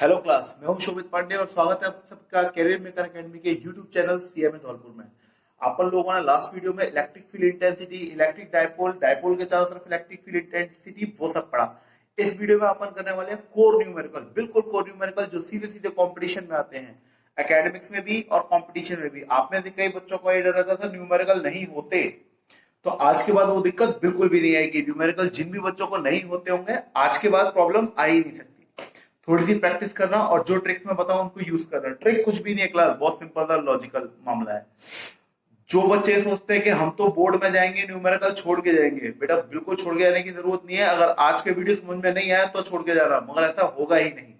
Hello class, मैं हूं शोभित पांडे और स्वागत है आप सबका कैरियर मेकर एकेडमी के यूट्यूब चैनल सीएमए धौलपुर में। अपन लोगों ने लास्ट वीडियो में electric field intensity, electric dipole, dipole के चारों तरफ इलेक्ट्रिक फील्ड इंटेंसिटी वो सब पढ़ा। इस वीडियो में अपन करने वाले हैं कोर न्यूमेरिकल, बिल्कुल कोर न्यूमेरिकल जो सीधे सीधे कॉम्पिटिशन में आते हैं, एकेडमिक्स में भी और कॉम्पिटिशन में भी। आप में से कई बच्चों को ये डर रहता था न्यूमेरिकल नहीं होते, तो आज के बाद वो दिक्कत बिल्कुल भी नहीं आएगी। न्यूमेरिकल जिन भी बच्चों को नहीं होते होंगे, आज के बाद प्रॉब्लम आ ही नहीं सकती। थोड़ी सी प्रैक्टिस करना और जो ट्रिक्स मैं बताऊं उनको यूज करना। ट्रिक कुछ भी नहीं है क्लास, बहुत सिंपल सा लॉजिकल मामला है। जो बच्चे सोचते हैं कि हम तो बोर्ड में जाएंगे न्यूमेरिकल छोड़ के जाएंगे, बेटा बिल्कुल छोड़ के जाने की जरूरत नहीं है। अगर आज के वीडियो समझ में नहीं आया तो छोड़ के जाना, मगर ऐसा होगा ही नहीं।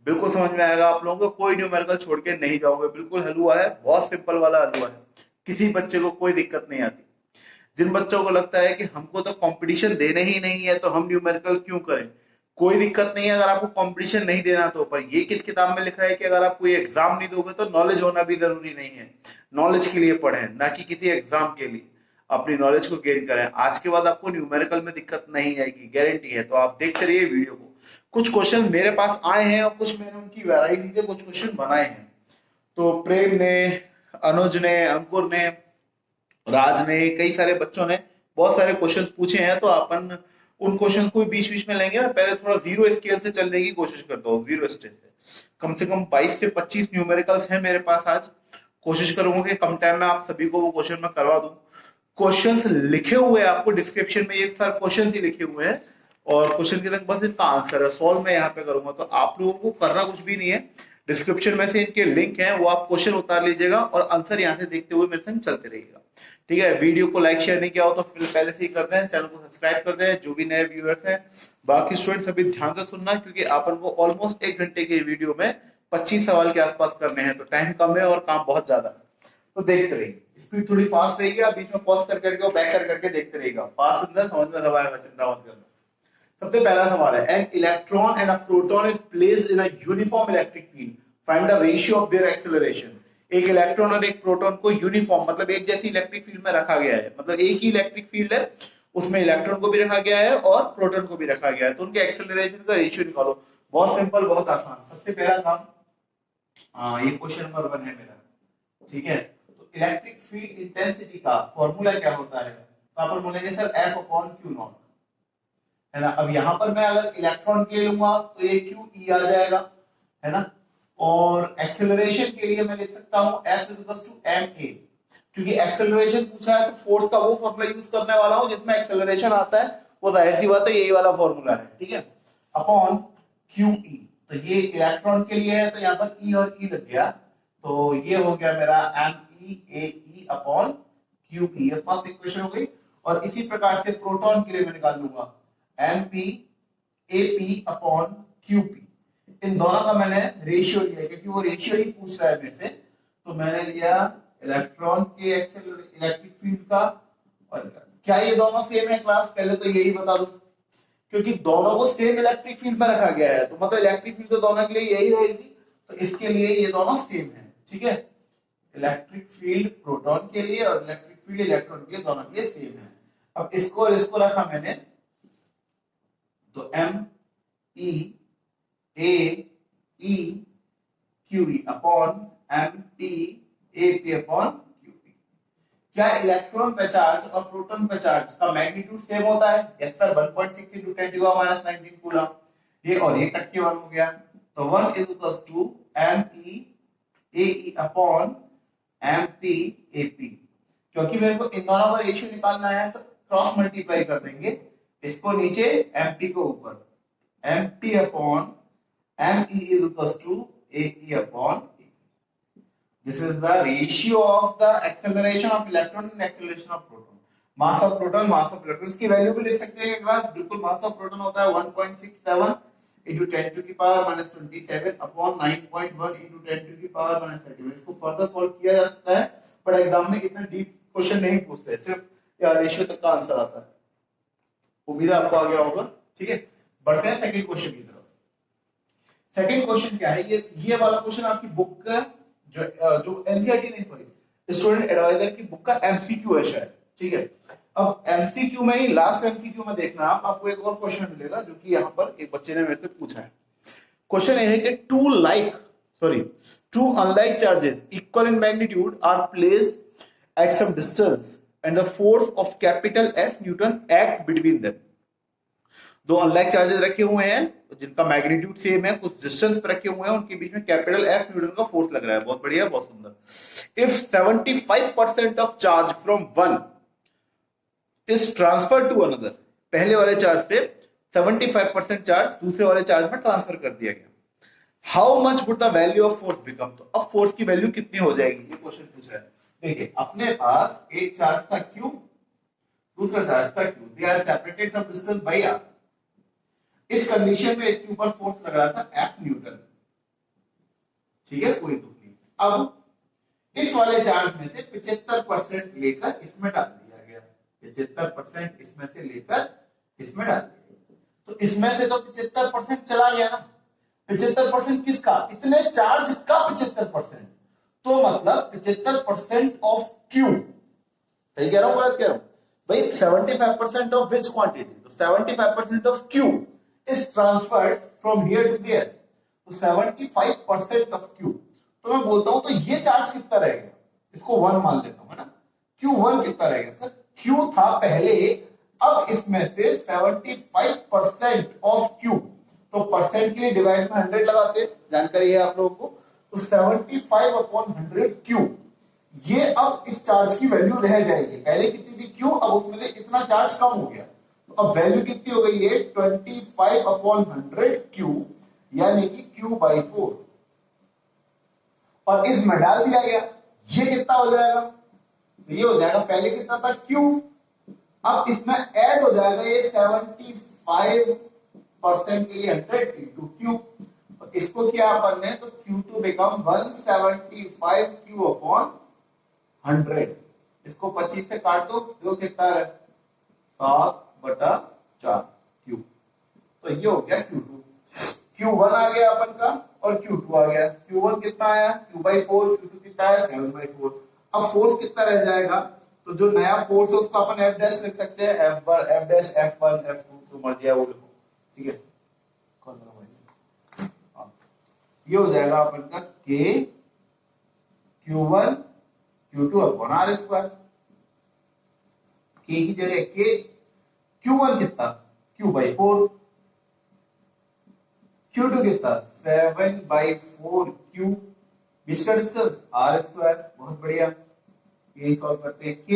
बिल्कुल समझ में आएगा आप लोगों को, कोई न्यूमेरिकल छोड़ के नहीं जाओगे। बिल्कुल हलवा है, बहुत सिंपल वाला हलवा है, किसी बच्चे को कोई दिक्कत नहीं आती। जिन बच्चों को लगता है कि हमको तो कंपटीशन देने ही नहीं है तो हम न्यूमेरिकल क्यों करें, कोई दिक्कत नहीं है अगर आपको कंपटीशन नहीं देना तो। पर ये किस किताब में लिखा है कि अगर आप कोई एग्जाम नहीं दोगे तो नॉलेज होना भी जरूरी नहीं है। नॉलेज के लिए पढ़ें, ना कि किसी एग्जाम के लिए। अपनी नॉलेज को गेन करें। आज के बाद आपको न्यूमेरिकल में दिक्कत नहीं आएगी, गारंटी है। तो आप देखते रहिए वीडियो को। कुछ क्वेश्चन मेरे पास आए हैं और कुछ मैंने उनकी वैरायटी से कुछ क्वेश्चन बनाए हैं। तो प्रेम ने, अनुज ने, अंकुर ने, राज ने, कई सारे बच्चों ने बहुत सारे क्वेश्चन पूछे हैं, तो अपन उन क्वेश्चन को बीच बीच में लेंगे। मैं पहले थोड़ा जीरो स्केल से चलने की कोशिश करता हूँ, जीरो स्टेज से कम 22 से 25 न्यूमेरिकल्स हैं मेरे पास आज। कोशिश करूंगा कि कम टाइम में आप सभी को वो क्वेश्चन मैं करवा दूं। क्वेश्चंस लिखे हुए हैं आपको डिस्क्रिप्शन में, एक साथ क्वेश्चन ही लिखे हुए हैं और क्वेश्चन के तक बस इनका आंसर है, सॉल्व मैं यहाँ पे करूंगा। तो आप लोगों को करना कुछ भी नहीं है, डिस्क्रिप्शन में से इनके लिंक है, वो आप क्वेश्चन उतार लीजिएगा और आंसर यहाँ से देखते हुए मेरे संग चलते रहिएगा। ठीक है, वीडियो को लाइक शेयर नहीं किया हो तो फिर पहले से ही कर दें, चैनल को सब्सक्राइब कर दें जो भी नए व्यूअर्स हैं। बाकी स्टूडेंट्स अभी ध्यान से सुनना, क्योंकि अपन को ऑलमोस्ट 1 घंटे के वीडियो में 25 सवाल के आसपास करने हैं, तो टाइम कम है और काम बहुत ज्यादा है। तो देखते रहिए, स्पीड थोड़ी फास्ट रहेगी, आप बीच में पॉज कर करके और बैक कर करके देखते रहिएगा। फास्ट अंदर समझ में सवाल है, चिंता मत करना। सबसे पहला सवाल है, an electron and a proton is placed in a uniform electric field, find the ratio of their acceleration. एक इलेक्ट्रॉन और एक प्रोटॉन को यूनिफॉर्म मतलब एक जैसी इलेक्ट्रिक फील्ड में रखा गया है, मतलब एक ही इलेक्ट्रिक फील्ड है, उसमें इलेक्ट्रॉन को भी रखा गया है और प्रोटॉन को भी रखा गया है, तो उनके एक्सेलरेशन का रेशियो निकालो। बहुत सिंपल, बहुत आसान। सबसे पहला काम, ये क्वेश्चन नंबर 1 है मेरा। ठीक है, तो इलेक्ट्रिक फील्ड इंटेंसिटी का फॉर्मूला क्या होता है? तो आप बोलेंगे sir F upon Q not, है ना। अब यहां पर मैं अगर इलेक्ट्रॉन के लिए लूंगा तो ये क्यू ई आ जाएगा, है ना। और एक्सेलरेशन के लिए मैं लिख सकता हूं F इक्वल्स टू ma, क्योंकि एक्सेलरेशन पूछा है तो फोर्स का वो फॉर्मूला यूज करने वाला हूं जिसमें एक्सेलरेशन आता है, वो जाहिर सी बात है यही वाला फॉर्मूला है। ठीक है, अपॉन क्यू ई, तो ये इलेक्ट्रॉन के लिए है तो यहाँ पर ई और ई लग गया, तो ये हो गया मेरा MeAe अपॉन क्यू ई, ये फर्स्ट इक्वेशन हो गई। और इसी प्रकार से प्रोटॉन के लिए मैं निकाल लूंगा MpAp अपॉन QP। इन दोनों का मैंने रेशियो लिया क्योंकि वो रेशियो ही पूछ रहा है मेरे से, तो मैंने लिया इलेक्ट्रॉन के इलेक्ट्रिक फील्ड का। और क्या ये दोनों सेम है क्लास? पहले तो यही बता दो, क्योंकि दोनों को सेम इलेक्ट्रिक फील्ड में रखा गया है, तो मतलब इलेक्ट्रिक फील्ड तो दोनों के लिए यही रहेगी, तो इसके लिए ये दोनों सेम है। ठीक है, इलेक्ट्रिक फील्ड प्रोटॉन के लिए और इलेक्ट्रिक फील्ड इलेक्ट्रॉन के लिए, दोनों के लिए सेम है। अब इसको और इसको रखा मैंने, तो MeAe upon MpAp upon QP। क्या इलेक्ट्रॉन पे चार्ज और प्रोटॉन पे चार्ज का मैग्नीट्यूड सेम होता है? Yes sir, 1.6 into 10⁻⁻19 coulomb. ये और ये कट के 1 हो गया, तो 1 is equals to MeAe upon MpAp। क्योंकि मेरे को इन दोनों का रेशियो निकालना है तो क्रॉस मल्टीप्लाई कर देंगे, इसको नीचे Mp को ऊपर, Mp upon Me is equals to Ae upon A. This is the ratio of the acceleration of electron and acceleration of proton. Mass of proton, mass of electron, इसकी value भी लिख सकते हैं क्लास। बिल्कुल, mass of proton होता है 1.67 into 10 to the power minus 27 upon 9.1 into 10 to the power minus 31। इसको further solve किया जा सकता है, पर एग्जाम में इतना डीप क्वेश्चन नहीं पूछते, सिर्फ या रेशियो तक का आंसर आता है। उम्मीद है आपको आ गया होगा। ठीक है, बढ़ते हैं सेकंड क्वेश्चन की तरफ। सेकंड क्वेश्चन क्या है? ये वाला क्वेश्चन आपकी बुक का जो एनसीईआरटी नहीं, सॉरी, स्टूडेंट एडवाइजर की बुक का एमसीक्यू है शायद। ठीक है, अब एमसीक्यू में ही लास्ट एमसीक्यू में देखना आपको एक और क्वेश्चन मिलेगा जो कि यहाँ पर एक बच्चे ने मेरे से पूछा है। क्वेश्चन ये है कि two unlike charges equal in magnitude are placed at some distance and the force of capital F newton act between them. दो अनलाइक चार्जेस रखे हुए हैं जिनका मैग्नीट्यूड सेम है, कुछ डिस्टेंस पे रखे हुए हैं, उनके बीच में कैपिटल एफ न्यूटन का फोर्स लग रहा है। बहुत बढ़िया, बहुत सुंदर। If 75% of charge from one is transfer to another, पहले वाले चार्ज से 75% चार्ज दूसरे वाले चार्ज में ट्रांसफर कर दिया गया, how much would the value of force become. तो अब फोर्स की वैल्यू कितनी हो जाएगी, ये क्वेश्चन पूछ रहा है। देखिए अपने पास एक चार्ज था Q, दूसरा चार्ज था Q, they are separated some distance by r। इस कंडीशन में इसके ऊपर फोर्स लग रहा था F न्यूटन, ठीक है, कोई दुख नहीं। अब इस वाले चार्ज में से 75% लेकर इसमें डाल दिया गया, 75% इसमें से लेकर इसमें डाल दिया गया, तो इसमें से तो 75% चला गया ना। 75% किसका, इतने चार्ज का 75%, तो मतलब 75% ऑफ Q, सही कह रहा हूं गलत कह रहा हूं भाई, 75% ऑफ विच क्वांटिटी, तो 75% of Q is transferred from here to there, तो 75% of Q, तो मैं बोलता हूं तो ये चार्ज कितना रहेगा, इसको 1 मान लेता हूं, है ना। Q1 कितना रहेगा सर, Q था पहले, अब इसमें से 75% ऑफ Q, तो परसेंट के लिए डिवाइड में 100 लगाते, जानकारी है आप लोगों को, तो 75/100 Q, ये अब इस चार्ज की वैल्यू रह जाएगी। पहले कितनी थी Q, अब उसमें से इतना चार्ज कम हो गया, अब वैल्यू कितनी हो गई है 25/100 Q, यानी कि Q/4, और इसमें डाल दिया गया, ये कितना हो जाएगा, तो ये हो जाएगा, पहले कितना था Q, अब इसमें ऐड हो जाएगा ये 75% के लिए 100 into Q, तो इसको क्या अपन ने, तो Q2 बिकम 175 Q/100, इसको 25 से काट दो, जो कितना है 7/4 Q, तो ये हो गया Q2। Q1 आ गया अपन का और Q2 आ गया। Q1 कितना आया Q/4, Q2 कितना आया 7/4। अब फोर्स कितना रह जाएगा, तो जो नया फोर्स है उसको अपन F डैश लिख सकते हैं, F1 F dash F1 F2 जो मर्जी है वो लिखो, ठीक है। ये हो जाएगा अपन का K Q1 Q2/r², K की जगह K, Q1 कितना Q/4, Q2 कितना 7/4 Q, बीच का डिस्टेंस r², बहुत बढ़िया, यही सॉल्व करते हैं। K,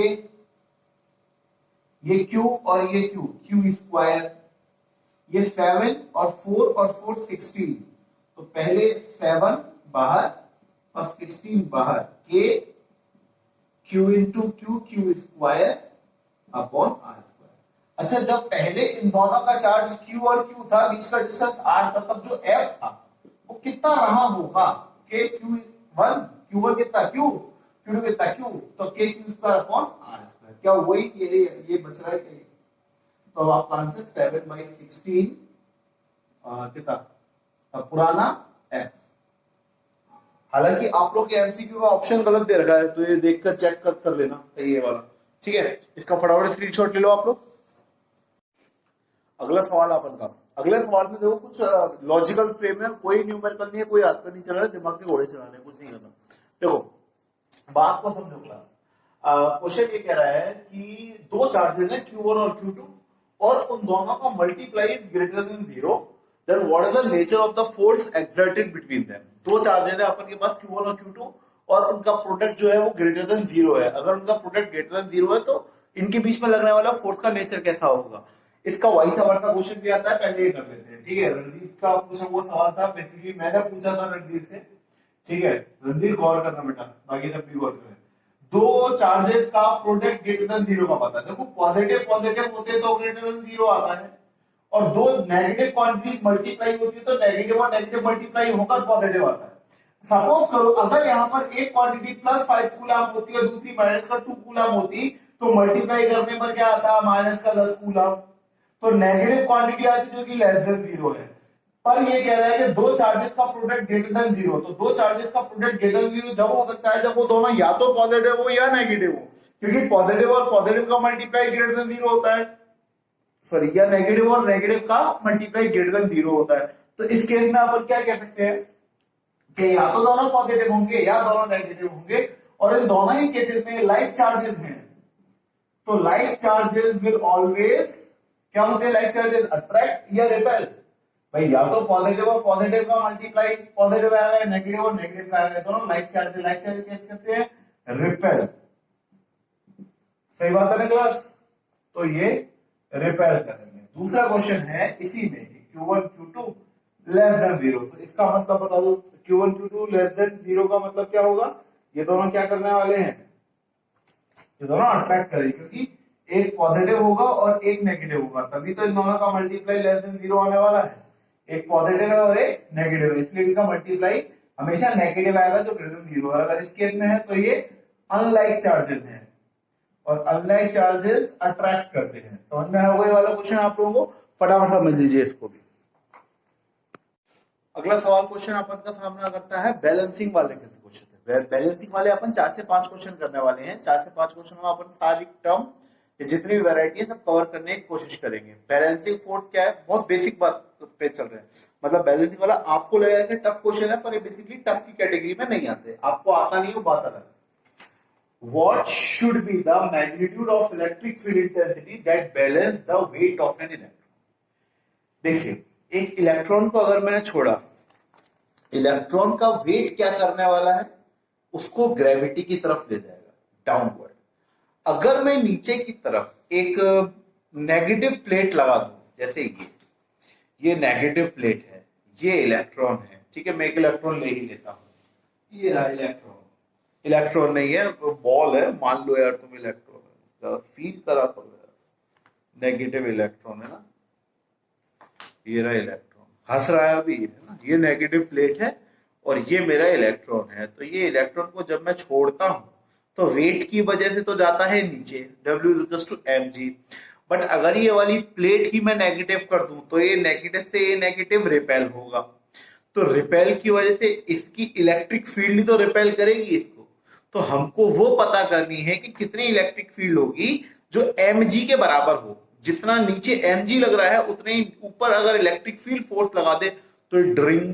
ये Q और ये Q², ये 7 और 4 और 4 16, तो पहले 7 बाहर और 16 बाहर, K Q into Q² upon r²। अच्छा, जब पहले इन दोनों का चार्ज Q और Q था, बीच का डिस्टेंस r था, तब जो F था वो कितना रहा होगा, K Q1 Q1 कितना Q, Q2 कितना Q, तो K Q² अपॉन r², क्या वही ये बच रहा है क्या, तो आपका आंसर 7/16 कितना पुराना F। हालांकि आप लोग के एमसीक्यू का ऑप्शन गलत दे रखा है, तो ये देखकर चेक कर लेना, सही है वाला, ठीक है। इसका फटाफट स्क्रीनशॉट ले लो आप लोग। अगला सवाल अपन का, अगले सवाल में देखो कुछ लॉजिकल फ्रेम है, कोई न्यूमेरिकल नहीं है, कोई हाथ पे नहीं चला रहा, दिमाग के घोड़े चलाने, कुछ नहीं करना। देखो बात को समझो क्लास। क्वेश्चन ये कह रहा है कि दो चार्जेस हैं Q1 और Q2, और उन दोनों का multiply is greater than 0, then what is the nature of the force exerted between them. दो चार्जेस है अपन के पास Q1 और Q2, और उनका प्रोडक्ट जो है वो ग्रेटर देन 0 है। अगर उनका प्रोडक्ट ग्रेटर देन 0 है तो इनके बीच में लगने वाला फोर्स का नेचर कैसा होगा। इसका वाइस वर्सा क्वेश्चन भी आता है, पहले ये कर लेते हैं, ठीक है। रणदीप का पूछा हुआ सवाल था, बेसिकली मैंने पूछा था रणदीप से, ठीक है। रणदीप गौर करना बेटा, बाकी सब भी गौर करें। दो चार्जेस का प्रोडक्ट ग्रेटर देन 0 का पता है, देखो पॉजिटिव पॉजिटिव होते तो ग्रेटर देन 0 आता है, और दो नेगेटिव क्वांटिटीज मल्टीप्लाई होती है तो नेगेटिव और नेगेटिव मल्टीप्लाई होकर पॉजिटिव आता है। सपोज करो अगर यहाँ पर एक क्वांटिटी +5 कूलम होती है, दूसरी -2 कूलम होती, तो मल्टीप्लाई करने पर क्या आता है -10 कूलम, तो नेगेटिव क्वांटिटी आती जो कि लेस देन 0 है। पर ये कह रहा है कि दो चार्जेस का प्रोडक्ट ग्रेटर देन 0, तो दो चार्जेस का प्रोडक्ट ग्रेटर देन 0 जब हो सकता है जब वो दोनों या तो पॉजिटिव हो या नेगेटिव हो, क्योंकि पॉजिटिव और पॉजिटिव का मल्टीप्लाई ग्रेटर देन 0 होता है, सॉरी, या नेगेटिव और नेगेटिव का मल्टीप्लाई ग्रेटर देन 0 होता है। तो इस केस में अपन क्या कह सकते हैं कि या तो दोनों पॉजिटिव होंगे या दोनों नेगेटिव होंगे, और इन दोनों ही केसेस में लाइक चार्जेस हैं, तो लाइक चार्जेस विल ऑलवेज क्या होते हैं, लाइक चार्जेस अट्रैक्ट या रिपेल। भाई या तो पॉजिटिव और पॉजिटिव का मल्टीप्लाई पॉजिटिव आएगा, नेगेटिव और नेगेटिव का आएगा, दोनों लाइक चार्जेस क्या करते हैं, रिपेल। सही बात है ना क्लास? तो ये रिपेल करेंगे। दूसरा क्वेश्चन है इसी में Q1 Q2 लेस देन 0, तो इसका मतलब बता दो। Q1 Q2 लेस देन 0 का मतलब क्या होगा, ये दोनों क्या करने वाले हैं, ये दोनों अट्रैक्ट करेंगे, क्योंकि एक पॉजिटिव होगा और एक नेगेटिव होगा, तभी तो इन दोनों का मल्टीप्लाई लेस देन 0 आने वाला है। एक पॉजिटिव है और एक नेगेटिव है, इसलिए इनका मल्टीप्लाई हमेशा नेगेटिव आएगा जो ग्रेटर देन 0 है। अगर इस केस में है तो ये अनलाइक चार्जेस हैं, और अनलाइक चार्जेस अट्रैक्ट करते हैं। समझ में आया ये वाला क्वेश्चन आप लोगों को? फटाफट समझ लीजिए इसको भी। अगला सवाल क्वेश्चन अपन का सामना करता है बैलेंसिंग वाले क्वेश्चन से। बैलेंसिंग वाले अपन 4 से 5 क्वेश्चन करने वाले हैं। 4 से 5 क्वेश्चन में अपन सारी टर्म जितनी भी वैरायटी है सब कवर करने की कोशिश करेंगे। बैलेंसिंग फोर्स क्या है, बहुत बेसिक बात पे चल रहे हैं, मतलब बैलेंसिंग वाला आपको लगेगा कि टफ क्वेश्चन है, पर ये बेसिकली टफ की कैटेगरी में नहीं आते, आपको आता नहीं हो बात अलग। What should be the magnitude of electric field intensity that balance the weight of an electron? देखिए, एक इलेक्ट्रॉन को अगर मैंने छोड़ा, इलेक्ट्रॉन का वेट क्या करने वाला है, उसको ग्रेविटी की तरफ ले जाएगा, डाउनवर्ड। अगर मैं नीचे की तरफ एक नेगेटिव प्लेट लगा दूं, जैसे ये नेगेटिव प्लेट है, ये इलेक्ट्रॉन है, ठीक है, मैं एक इलेक्ट्रॉन ले ही लेता हूं, ये रहा इलेक्ट्रॉन। इलेक्ट्रॉन नहीं है, बॉल है, मान लो यार तुम इलेक्ट्रॉन है, फील करा तो नेगेटिव इलेक्ट्रॉन है ना, ये रहा इलेक्ट्रॉन, हंस रहा है अभी, है ना, ये नेगेटिव प्लेट है और ये मेरा इलेक्ट्रॉन है। तो ये इलेक्ट्रॉन को जब मैं छोड़ता हूं तो वेट की वजह से तो जाता है नीचे, W=mg। बट अगर ये वाली प्लेट ही मैं नेगेटिव कर दूं तो ये नेगेटिव से ये नेगेटिव रिपेल होगा, तो रिपेल की वजह से इसकी इलेक्ट्रिक फील्ड ही तो रिपेल करेगी इसको। तो हमको वो पता करनी है कि कितनी इलेक्ट्रिक फील्ड होगी जो mg के बराबर हो। जितना नीचे mg लग रहा है उतने ही ऊपर अगर इलेक्ट्रिक फील्ड फोर्स लगा दे तो ड्रिंग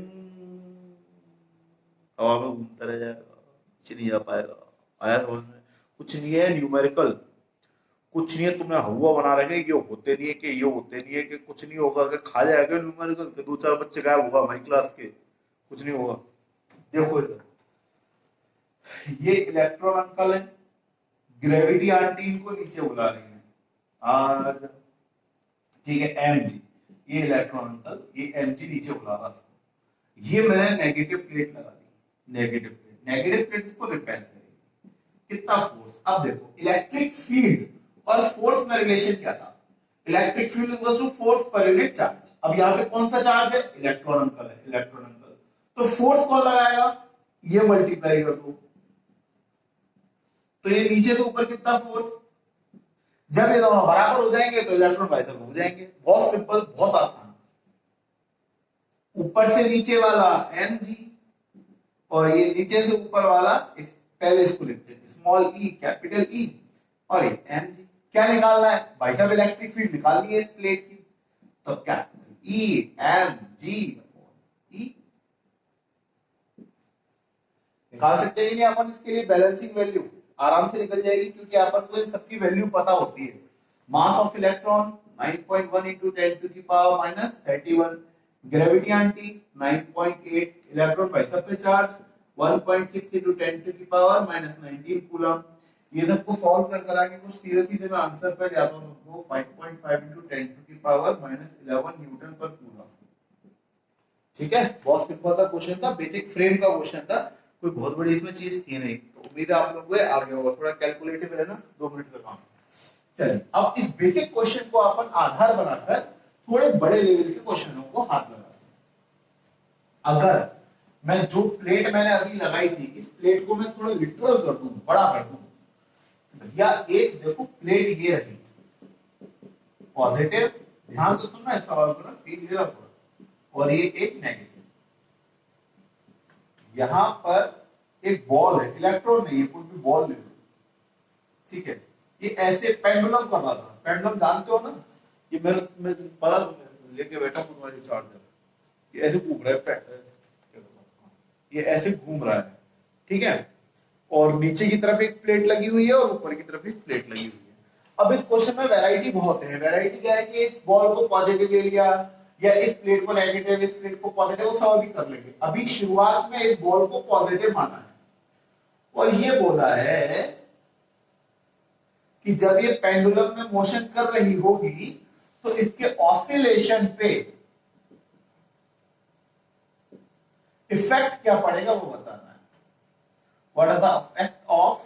हवा में घूमता रह जाएगा, कुछ नहीं जा पाएगा। आया समझ में? कुछ नहीं है न्यूमेरिकल, कुछ नहीं है, तुमने हुआ बना रखे, ये होते नहीं है कि ये होते नहीं है कि कुछ नहीं होगा, कि खा जाएगा न्यूमेरिकल के 2-4 बच्चे गायब होगा हमारी क्लास के, कुछ नहीं होगा। देखो इधर ये इलेक्ट्रॉन अंकल है, ग्रेविटी आंटी इनको नीचे बुला रही है, और ठीक है mg, ये इलेक्ट्रॉन अंकल, ये mg नीचे बुला रहा है। ये मैंने नेगेटिव प्लेट लगा दी, नेगेटिव प्लेट इसको रिपेल करेगी, कितना फोर्स। अब देखो इलेक्ट्रिक फील्ड और फोर्स में रिलेशन क्या था, electric field equals to force per unit charge. अब यहाँ पे कौन सा चार्ज है, इलेक्ट्रॉन अंकल है, इलेक्ट्रॉन अंकल, तो फोर्स कौन लगाएगा, ये मल्टीप्लाई कर दो, तो ये नीचे से ऊपर कितना फोर्स। जब ये दोनों बराबर हो जाएंगे तो इलेक्ट्रॉन बाहर हो जाएंगे, बहुत सिंपल, बहुत आसान। ऊपर से नीचे वाला mg और ये नीचे से ऊपर वाला, पहले इसको लिखते हैं स्मॉल e कैपिटल E, और ये mg। क्या निकालना है भाई साहब, इलेक्ट्रिक फील्ड निकालनी है इस प्लेट की, तो कैपिटल E mg E निकाल सकते हैं नहीं अपन इसके लिए, बैलेंसिंग वैल्यू आराम से निकल जाएगी, क्योंकि अपन को इन सबकी वैल्यू पता होती है। Mass of electron 9.1 into 10 to the power minus 31, gravity aunty 9.8, electron by सब पे charge 1.6 into 10 to the power minus 19 coulomb. ये सबको सॉल्व कर करा के कुछ सीधे सीधे मैं आंसर पे जाता हूं, तो 5.5 into 10 to the power minus 11 Newton per coulomb. ठीक है, बहुत सिंपल सा क्वेश्चन था, बेसिक फ्रेम का क्वेश्चन था, कोई बहुत बड़ी इसमें चीज थी नहीं। तो उम्मीद है आप लोगों को आ गया होगा, थोड़ा कैलकुलेटिव है ना, 2 मिनट का काम। चलिए अब इस बेसिक क्वेश्चन को अपन आधार बनाकर थोड़े बड़े लेवल के क्वेश्चनों को हाथ लगा। अगर मैं जो प्लेट मैंने अभी लगाई थी, इस प्लेट को मैं थोड़ा लिटरल कर दूं, बड़ा कर दूं, भैया एक देखो प्लेट ये रही पॉजिटिव, ध्यान से सुनना है सवाल को ना, फील ये रखो, और ये एक नेगेटिव। यहां पर एक बॉल है, इलेक्ट्रॉन नहीं है, कोई भी बॉल ले लो, ठीक है, ये ऐसे पेंडुलम कर रहा था। पेंडुलम जानते हो ना, ये मैं पता लेके बैठा हूं तुम्हारी चार्जर, ये ऐसे घूम रहा है, ये ऐसे घूम रहा है, ठीक है, और नीचे की तरफ एक प्लेट लगी हुई है और ऊपर की तरफ एक प्लेट लगी हुई है। अब इस क्वेश्चन में वैरायटी बहुत है। वैरायटी क्या है कि इस बॉल को पॉजिटिव ले लिया या इस प्लेट को नेगेटिव, इस प्लेट को पॉजिटिव, वो सब अभी कर लेंगे। अभी शुरुआत में इस बॉल को पॉजिटिव माना है और ये बोला है कि जब ये पेंडुलम में मोशन कर रही होगी तो इसके ऑसिलेशन पे इफेक्ट क्या पड़ेगा वो बताना है। What is the effect of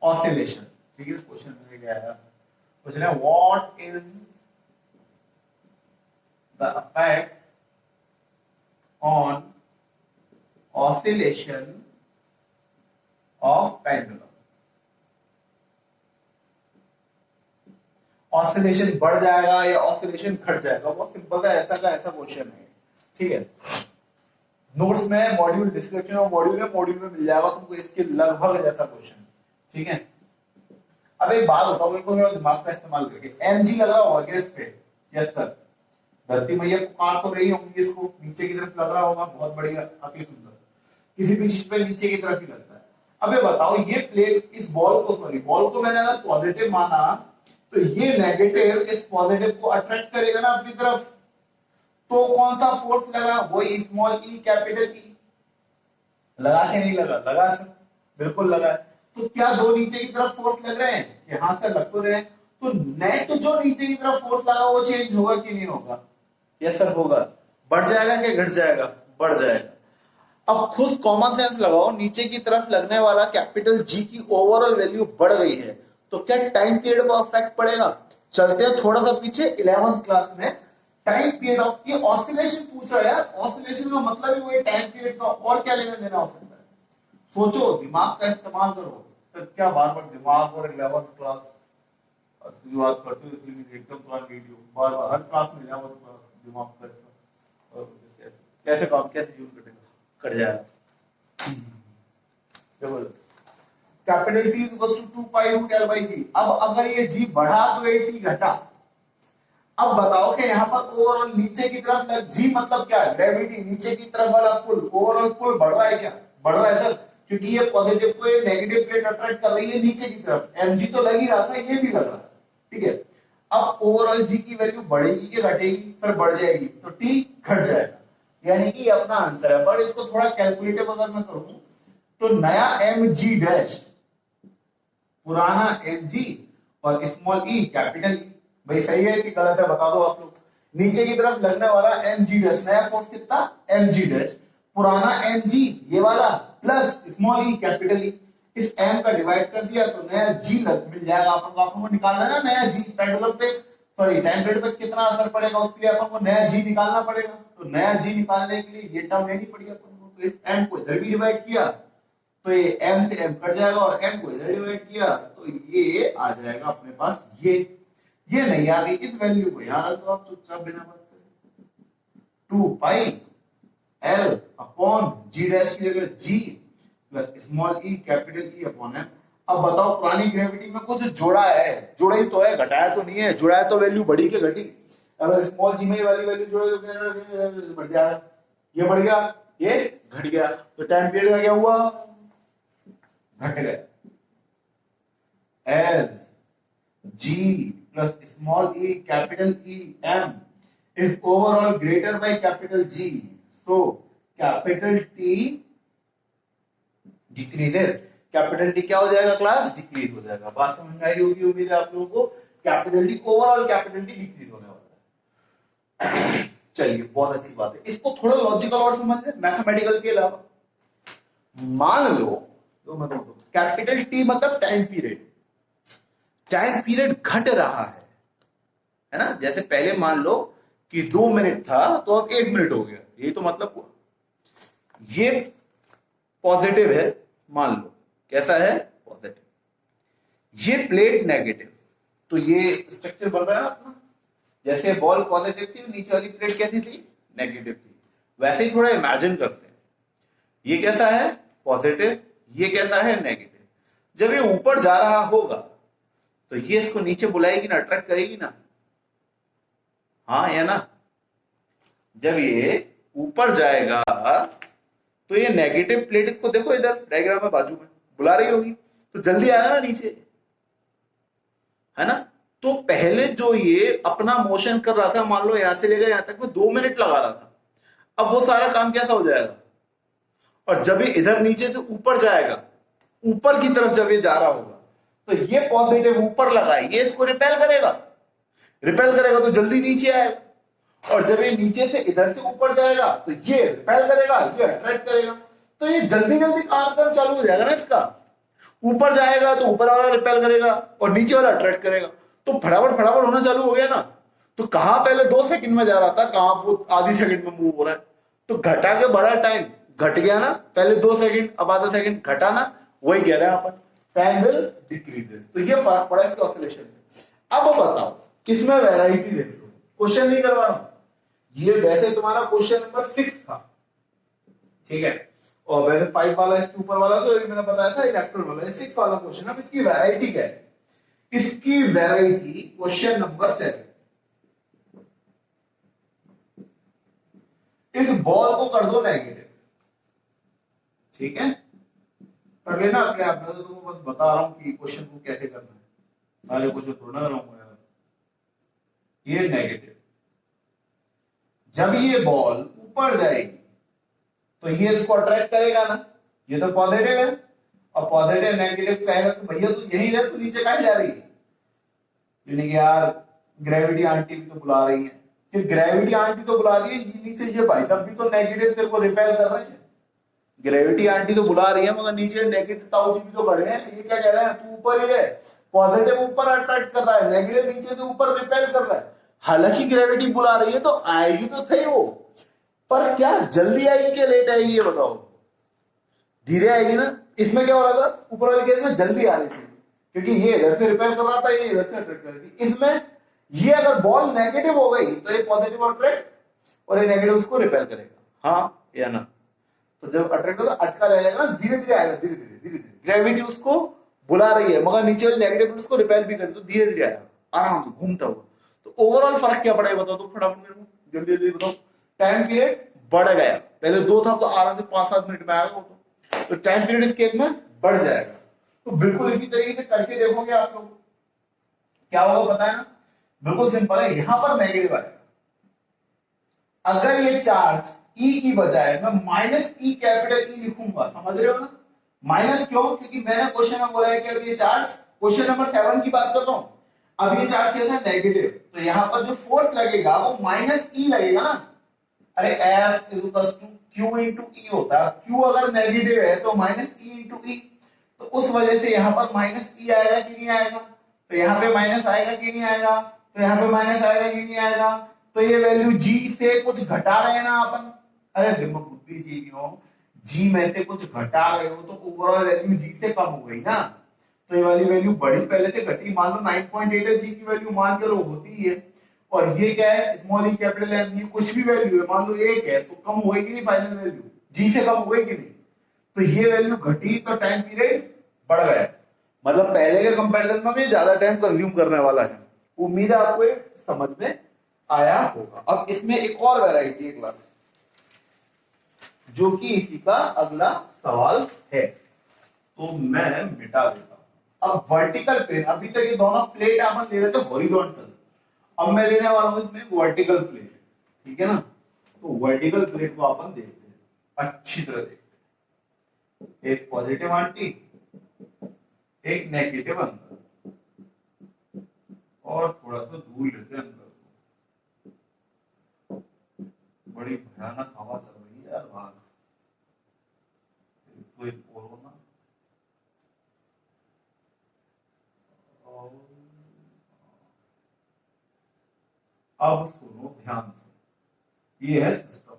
oscillation? ठीक है, क्वेश्चन में क्या है, क्वेश्चन है what is the effect on oscillation of pendulum. Oscillation बढ़ जाएगा या ऑसिलेशन घट जाएगा? बहुत सिंपल है, ऐसा का ऐसा क्वेश्चन है, ठीक है। नोट्स में मॉड्यूल डिस्क्रिप्शन और मॉड्यूल में मिल जाएगा तुमको इसके लगभग जैसा क्वेश्चन, ठीक है। अब एक बात बताओ, बिल्कुल मेरा दिमाग का इस्तेमाल करके, mg लग रहा होगा क्या इस पे? यस सर, धरती मैया पुकार तो रही होंगी, इसको नीचे की तरफ लग रहा होगा, बहुत बढ़िया, अति सुंदर। किसी भी चीज पे नीचे की तरफ ही लगता है। अब ये बताओ, ये प्लेट इस बॉल को मैंने अगर पॉजिटिव माना तो ये नेगेटिव इस पॉजिटिव को अट्रैक्ट करेगा ना अपनी तरफ, तो कौन सा फोर्स लगा? वही स्मॉल ई कैपिटल ई। लगा के नहीं लगा? लगा सर, बिल्कुल लगा। तो क्या दो नीचे की तरफ फोर्स लग रहे हैं? यहां से लग तो रहे हैं। तो नेट जो नीचे की तरफ फोर्स लगा वो चेंज होगा कि नहीं होगा? यस सर होगा। बढ़ जाएगा कि घट जाएगा? बढ़ जाएगा। अब खुद कॉमन सेंस लगाओ, नीचे की तरफ लगने वाला कैपिटल जी की ओवरऑल वैल्यू बढ़ गई है तो क्या टाइम पीरियड पर इफेक्ट पड़ेगा? चलते हैं थोड़ा सा पीछे, 11th क्लास में टाइम पीरियड ऑफ ये ऑसिलेशन पूछ रहा है यार। ऑसिलेशन का मतलब ही वही टाइम पीरियड का, और क्या लेना देना हो सकता है? सोचो, दिमाग का इस्तेमाल करो। तो क्या बार बार दिमाग और 11th क्लास बात करते हो, एकदम पुराना वीडियो बार बार हर क्लास में 11th क्लास दिमाग का कैसे काम कैसे यूज करेगा? कर जाएगा। देखो capital T equals to 2 pi root L by G. अब अगर ये G बढ़ा तो ये T घटा। अब बताओ कि यहाँ पर ओवरऑल नीचे की तरफ G मतलब क्या है? ग्रेविटी, नीचे की तरफ वाला पुल, ओवरऑल पुल बढ़ रहा है क्या? बढ़ रहा है सर, क्योंकि ये पॉजिटिव को ये नेगेटिव प्लेट अट्रैक्ट कर रही है नीचे की तरफ। mg तो लग ही रहा था, ये भी लग रहा है, ठीक है। अब ओवरऑल G की वैल्यू बढ़ेगी कि घटेगी? सर बढ़ जाएगी, तो T घट जाएगा, यानी कि अपना आंसर है। पर इसको थोड़ा कैलकुलेटिव अगर मैं करूं तो नया mg डैश, पुराना mg और स्मॉल e कैपिटल E। भाई सही है कि गलत है बता दो आप लोग। नीचे की तरफ लगने वाला mg डैश, नया फोर्स कितना? mg डैश, पुराना mg ये वाला plus small e capital E। इस m का डिवाइड कर दिया तो नया g मिल जाएगा। अपन को निकालना है ना नया g, पेंडुलम पे सॉरी टाइम पीरियड पे कितना असर पड़ेगा उसके लिए अपन को नया g निकालना पड़ेगा। तो नया g निकालने के लिए ये टर्म लेनी पड़ेगी अपन को। तो इस m को इधर भी डिवाइड किया तो ये m से m कट जाएगा और m को इधर डिवाइड किया तो ये आ जाएगा अपने पास। ये नहीं आ गई, इस वैल्यू को यहां रख दो आप चुपचाप बिना बात करे। 2 पाई L अपॉन G डैश की जगह G plus small e capital E upon m। अब बताओ पुरानी ग्रेविटी में कुछ जोड़ा है? जोड़ा ही तो है, घटाया तो नहीं है। जोड़ा है तो वैल्यू बढ़ी कि घटी? अगर स्मॉल g में वाली वैल्यू जोड़े तो बढ़ जाएगा। ये बढ़ गया, ये घट गया, तो टाइम पीरियड का क्या हुआ? घट गया। As G plus small e capital E m is overall greater by capital G, so capital T decreases। Capital T क्या हो जाएगा क्लास? डिक्रीज हो जाएगा। बात समझ में आई होगी, उम्मीद है आप लोगों को। Capital T overall capital T decrease होने वाला है। चलिए बहुत अच्छी बात है। इसको थोड़ा लॉजिकल और समझिए, मैथमेटिकल के अलावा। मान लो कैपिटल टी मतलब टाइम पीरियड, टाइम पीरियड घट रहा है ना। जैसे पहले मान लो कि 2 मिनट था तो अब 1 मिनट हो गया, यही तो मतलब हुआ। ये पॉजिटिव है मान लो, कैसा है? पॉजिटिव। ये प्लेट नेगेटिव, तो ये स्ट्रक्चर बन रहा है अपना। जैसे बॉल पॉजिटिव थी, नीचे वाली प्लेट कैसी थी? नेगेटिव थी। वैसे ही थोड़ा इमेजिन करते हैं, ये कैसा है? पॉजिटिव, ये कैसा है? नेगेटिव। जब ये ऊपर जा रहा होगा तो ये इसको नीचे बुलाएगी ना, अट्रैक्ट करेगी ना? हाँ या ना? जब ये ऊपर जाएगा तो ये नेगेटिव प्लेट, इसको देखो इधर डायग्राम में बाजू में बुला रही होगी, तो जल्दी आएगा ना नीचे, है ना। तो पहले जो ये अपना मोशन कर रहा था, मान लो यहां से लेकर यहां तक में 2 मिनट लगा रहा था, अब वो सारा काम कैसा हो जाएगा। और जब ये इधर नीचे से ऊपर जाएगा, ऊपर की तरफ जब ये जा रहा होगा, तो ये पॉजिटिव ऊपर लगा है, ये इसको रिपेल करेगा, रिपेल करेगा तो जल्दी नीचे आएगा। और जब ये नीचे से इधर से ऊपर जाएगा तो ये रिपेल करेगा, ये अट्रैक्ट करेगा, तो ये जल्दी जल्दी काम करना चालू हो जाएगा ना इसका। ऊपर जाएगा तो ऊपर वाला रिपेल करेगा और नीचे वाला अट्रैक्ट करेगा, तो फटाफट फटाफट होना चालू हो गया ना। तो कहां पहले 2 सेकंड में जा रहा था, कहां वो आधी सेकंड में मूव हो रहा है, तो घटा के बड़ा टाइम घट गया ना, पहले 2 सेकंड अब आधा सेकंड घटा ना, वही कह रहे हैं अपन, टाइम विल डिक्रीज। तो ये फर्क पड़ा इसके ऑसिलेशन में। अब बताओ किसमें वैरायटी देख लो, क्वेश्चन नहीं करवा रहा हूं, ये वैसे तुम्हारा क्वेश्चन नंबर 6 था, ठीक है, और वैसे 5 वाला इसके ऊपर वाला तो मैंने बताया था इलेक्ट्रॉन वाला, 6 वाला क्वेश्चन। अब इसकी वैरायटी क्या है, इसकी वैरायटी क्वेश्चन नंबर 7, इस बॉल को कर दो नेगेटिव, ठीक है, कर लेना अपने आप में, तो तुमको बस बता रहा हूं कि क्वेश्चन को कैसे करना है, सारे क्वेश्चन थोड़ा कर रहा हूं यार। ये नेगेटिव, जब ये बॉल ऊपर जाएगी तो ये इसको अट्रैक्ट करेगा ना, ये तो पॉजिटिव है, और पॉजिटिव नेगेटिव कहेगा कि भैया तू यहीं रह, तू नीचे काहे जा रही है, यानी कि यार ग्रेविटी आंटी भी तो बुला रही है, कि ग्रेविटी आंटी तो बुला रही है, ये नीचे ये भाई साहब भी तो नेगेटिव तेरे को रिपेल कर रहे हैं, ग्रेविटी आंटी तो बुला रही है मगर नीचे नेगेटिव ताऊ जी भी तो खड़े हैं, ये क्या कह रहे हैं, तू ऊपर ही रहे, पॉजिटिव ऊपर अट्रैक्ट कर रहा है, नेगेटिव नीचे से ऊपर रिपेल कर रहा है। हालांकि ग्रेविटी बुला रही है तो आएगी तो सही वो, पर क्या जल्दी आएगी क्या लेट आएगी, ये बताओ, धीरे आएगी ना। इसमें क्या हो रहा था, ऊपर वाले केस में जल्दी आ रही थी, क्योंकि ये इधर से रिपेल कर रहा था, ये इधर से अट्रैक्ट कर रही थी। इसमें ये अगर बॉल नेगेटिव हो गई तो ये पॉजिटिव अट्रैक्ट और ये नेगेटिव उसको रिपेल करेगा, हाँ या ना। तो जब अट्रैक्ट होगा अटका रह जाएगा ना, धीरे धीरे आएगा, धीरे धीरे धीरे धीरे, ग्रेविटी उसको बुला रही है मगर नीचे वाली नेगेटिव उसको रिपेल भी करे, तो धीरे धीरे आएगा, आराम से घूमता हुआ। तो ओवरऑल फर्क क्या पड़ा है बताओ तो फटाफट मेरे को जल्दी जल्दी बताओ। टाइम पीरियड बढ़ गया, पहले 2 था तो आराम से 5-7 मिनट में आएगा वो, तो टाइम पीरियड इस केस में बढ़ जाएगा। तो बिल्कुल इसी तरीके से करके देखोगे आप लोग, क्या होगा पता है ना, बिल्कुल सिंपल है। यहां पर नेगेटिव आएगा, अगर ये चार्ज E की बजाय मैं माइनस ई कैपिटल ई लिखूंगा, समझ रहे हो ना, माइनस क्यों, क्योंकि मैंने क्वेश्चन में बोला है कि अब ये चार्ज, क्वेश्चन नंबर 7 की बात कर रहा हूं, अब ये चार्ज ये था नेगेटिव, तो यहां पर जो फोर्स लगेगा वो माइनस ई लगेगा ना। अरे F equals to Q into E होता है, Q अगर नेगेटिव है तो माइनस ई इंटू ई, तो उस वजह से यहां पर माइनस ई आएगा कि नहीं आएगा, तो यहां पे माइनस आएगा कि नहीं आएगा, तो यहां पे माइनस आएगा कि नहीं आएगा। तो ये वैल्यू G से कुछ घटा रहे हैं ना अपन, अरे दिमाग बुद्धि सीखी हो, G में से कुछ घटा रहे हो तो ओवरऑल वैल्यू G से कम हो गई ना, तो ये वाली वैल्यू बड़ी पहले से घटी, मान लो 9.8 है, G की वैल्यू मान के लो होती ही है, और ये क्या है स्मॉल ई कैपिटल एम, ये कुछ भी वैल्यू है, मान लो 1 है तो कम होगी नहीं फाइनल वैल्यू, G से कम होगी कि नहीं, तो ये वैल्यू घटी तो टाइम पीरियड बढ़ गया, मतलब पहले के कंपैरिजन में भी ज्यादा टाइम कंज्यूम करने वाला है। उम्मीद है आपको ये समझ में आया होगा। अब इसमें एक और वैरायटी है क्लास, जो कि इसी का अगला सवाल है, तो मैं मिटा देता हूं। अब वर्टिकल प्लेन, अभी तक ये दोनों प्लेट अपन ले रहे थे हॉरिजॉन्टल, अब मैं लेने वाला हूं इसमें वर्टिकल प्लेट, ठीक है ना। तो वर्टिकल प्लेट को अपन देखते हैं, अच्छी तरह देखते हैं, एक पॉजिटिव आंटी, एक नेगेटिव अंदर, और थोड़ा सा दूर लेते हैं अंदर, बड़ी भयानक हवा चल रही है यार बाहर, तो एक कोरोना, अब सुनो ध्यान से, ये है सिस्टम।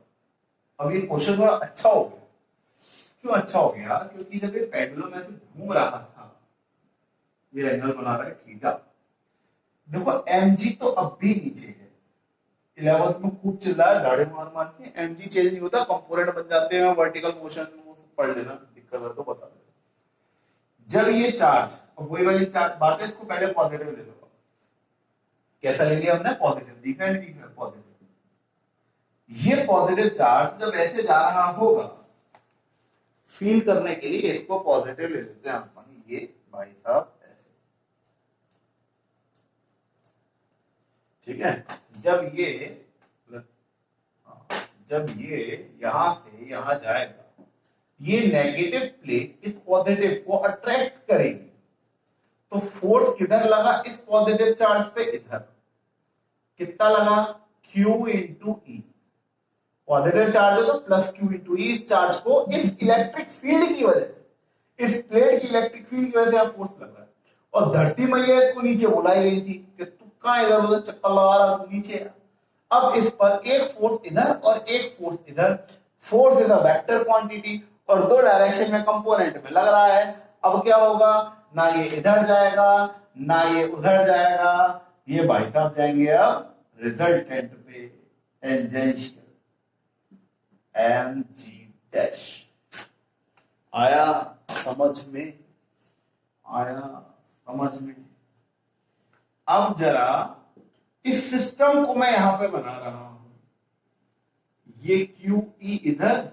अब ये क्वेश्चन थोड़ा अच्छा हो गया, क्यों अच्छा हो गया, क्योंकि जब ये पेंडुलम ऐसे घूम रहा था, ये एंगल बना रहा है थीटा, देखो mg तो अब भी नीचे है, 11th में खूब चिल्ला है गाड़ी मार मार के, mg चेंज नहीं होता, कंपोनेंट बन जाते हैं वर्टिकल मोशन, वो पढ़ लेना, दिक्कत है तो बता दे। जब ये चार्ज, अब वही वाली चार्ज बात है, इसको पहले पॉजिटिव ले लो, कैसा ले लिया हमने, पॉजिटिव, दिख रहा है नहीं दिख रहा है, पॉजिटिव, ये पॉजिटिव चार्ज जब ऐसे जा रहा होगा, फील करने के लिए इसको पॉजिटिव ले लेते हैं अपन, ये भाई साहब ऐसे, ठीक है। जब ये यहां से यहां जाएगा, ये नेगेटिव प्लेट इस पॉजिटिव को अट्रैक्ट करेगी, तो फोर्स किधर लगा, इस पॉजिटिव चार्ज पे इधर, कितना लगा, Q इंटू ई, पॉजिटिव चार्ज है तो प्लस Q इंटू ई, इस चार्ज को इस इलेक्ट्रिक फील्ड की वजह से, इस प्लेट की इलेक्ट्रिक फील्ड की वजह से यहां फोर्स लग रहा है। और धरती मैया इसको नीचे बुलाई रही थी कि तू कहां इधर उधर चक्कर लगा रहा, तू नीचे आ। अब इस पर एक फोर्स इधर और एक फोर्स इधर, force is a vector quantity और दो डायरेक्शन में कंपोनेंट में लग रहा है। अब क्या होगा, ना ये इधर जाएगा ना ये उधर जाएगा, ये भाई साहब जाएंगे अब रिजल्टेंट पे, टेंजेंशियल, mg डैश। आया समझ में, आया समझ में। अब जरा इस सिस्टम को मैं यहां पे बना रहा हूं, ये QE इधर,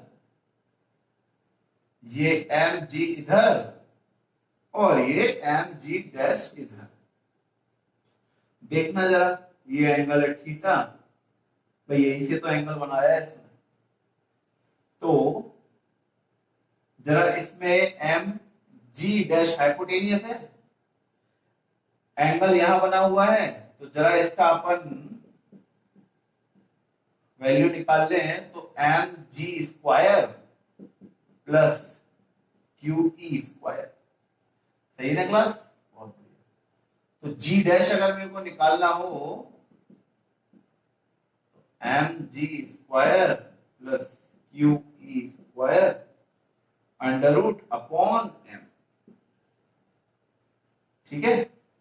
ये mg इधर और ये mg डैश इधर। देखना जरा, ये एंगल है थीटा, भाई यही से तो एंगल बनाया है इसने। तो जरा इसमें mg डैश हाइपोटेनियस है, एंगल यहां बना हुआ है, तो जरा इसका अपन वैल्यू निकाल लें, तो mg square plus QE square, सही ना क्लास, बहुत बढ़िया। तो g डैश अगर मेरे को निकालना हो, mg square plus QE square under root upon m, ठीक है।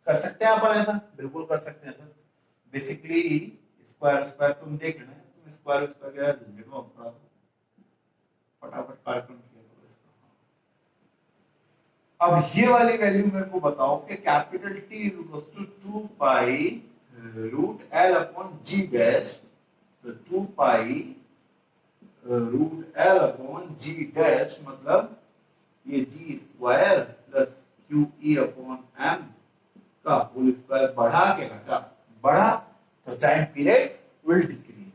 कर सकते हैं अपन ऐसा, बिल्कुल कर सकते हैं। बेसिकली स्क्वायर स्क्वायर तुम देख लेना, तुम स्क्वायर स्क्वायर क्या देखो, फटाफट कैलकुलेट किया करो इसका। अब ये वाली वैल्यू मेरे को बताओ कि capital T equals to 2 pi root L upon G dash, तो 2 pi root L upon G dash मतलब ये G square plus QE upon M का होल स्क्वायर बढ़ा के घटा, बढ़ा तो टाइम पीरियड विल डिक्रीज,